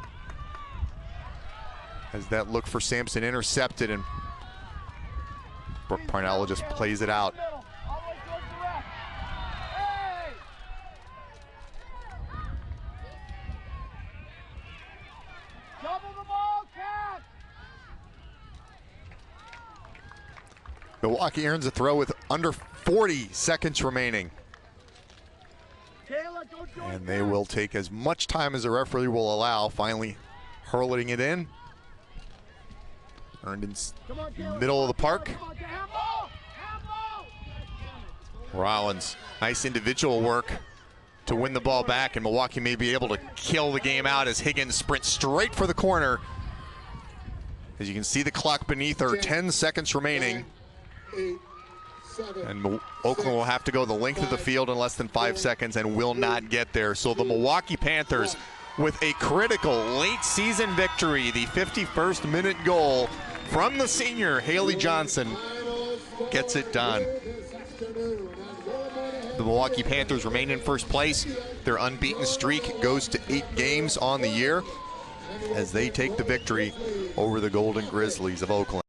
has that look for Sampson intercepted, and Brooke Parnell just plays it out. Milwaukee earns a throw with under 40 seconds remaining. And they will take as much time as the referee will allow, finally hurling it in. Earned in middle of the park. Rollins, nice individual work to win the ball back, and Milwaukee may be able to kill the game out as Higgins sprints straight for the corner. As you can see the clock beneath her, 10 seconds remaining. 8, 7, And Oakland will have to go the length of the field in less than 5 seconds and will not get there. So the Milwaukee Panthers with a critical late season victory, the 51st minute goal from the senior Haley Johnson gets it done. The Milwaukee Panthers remain in first place. Their unbeaten streak goes to 8 games on the year as they take the victory over the Golden Grizzlies of Oakland.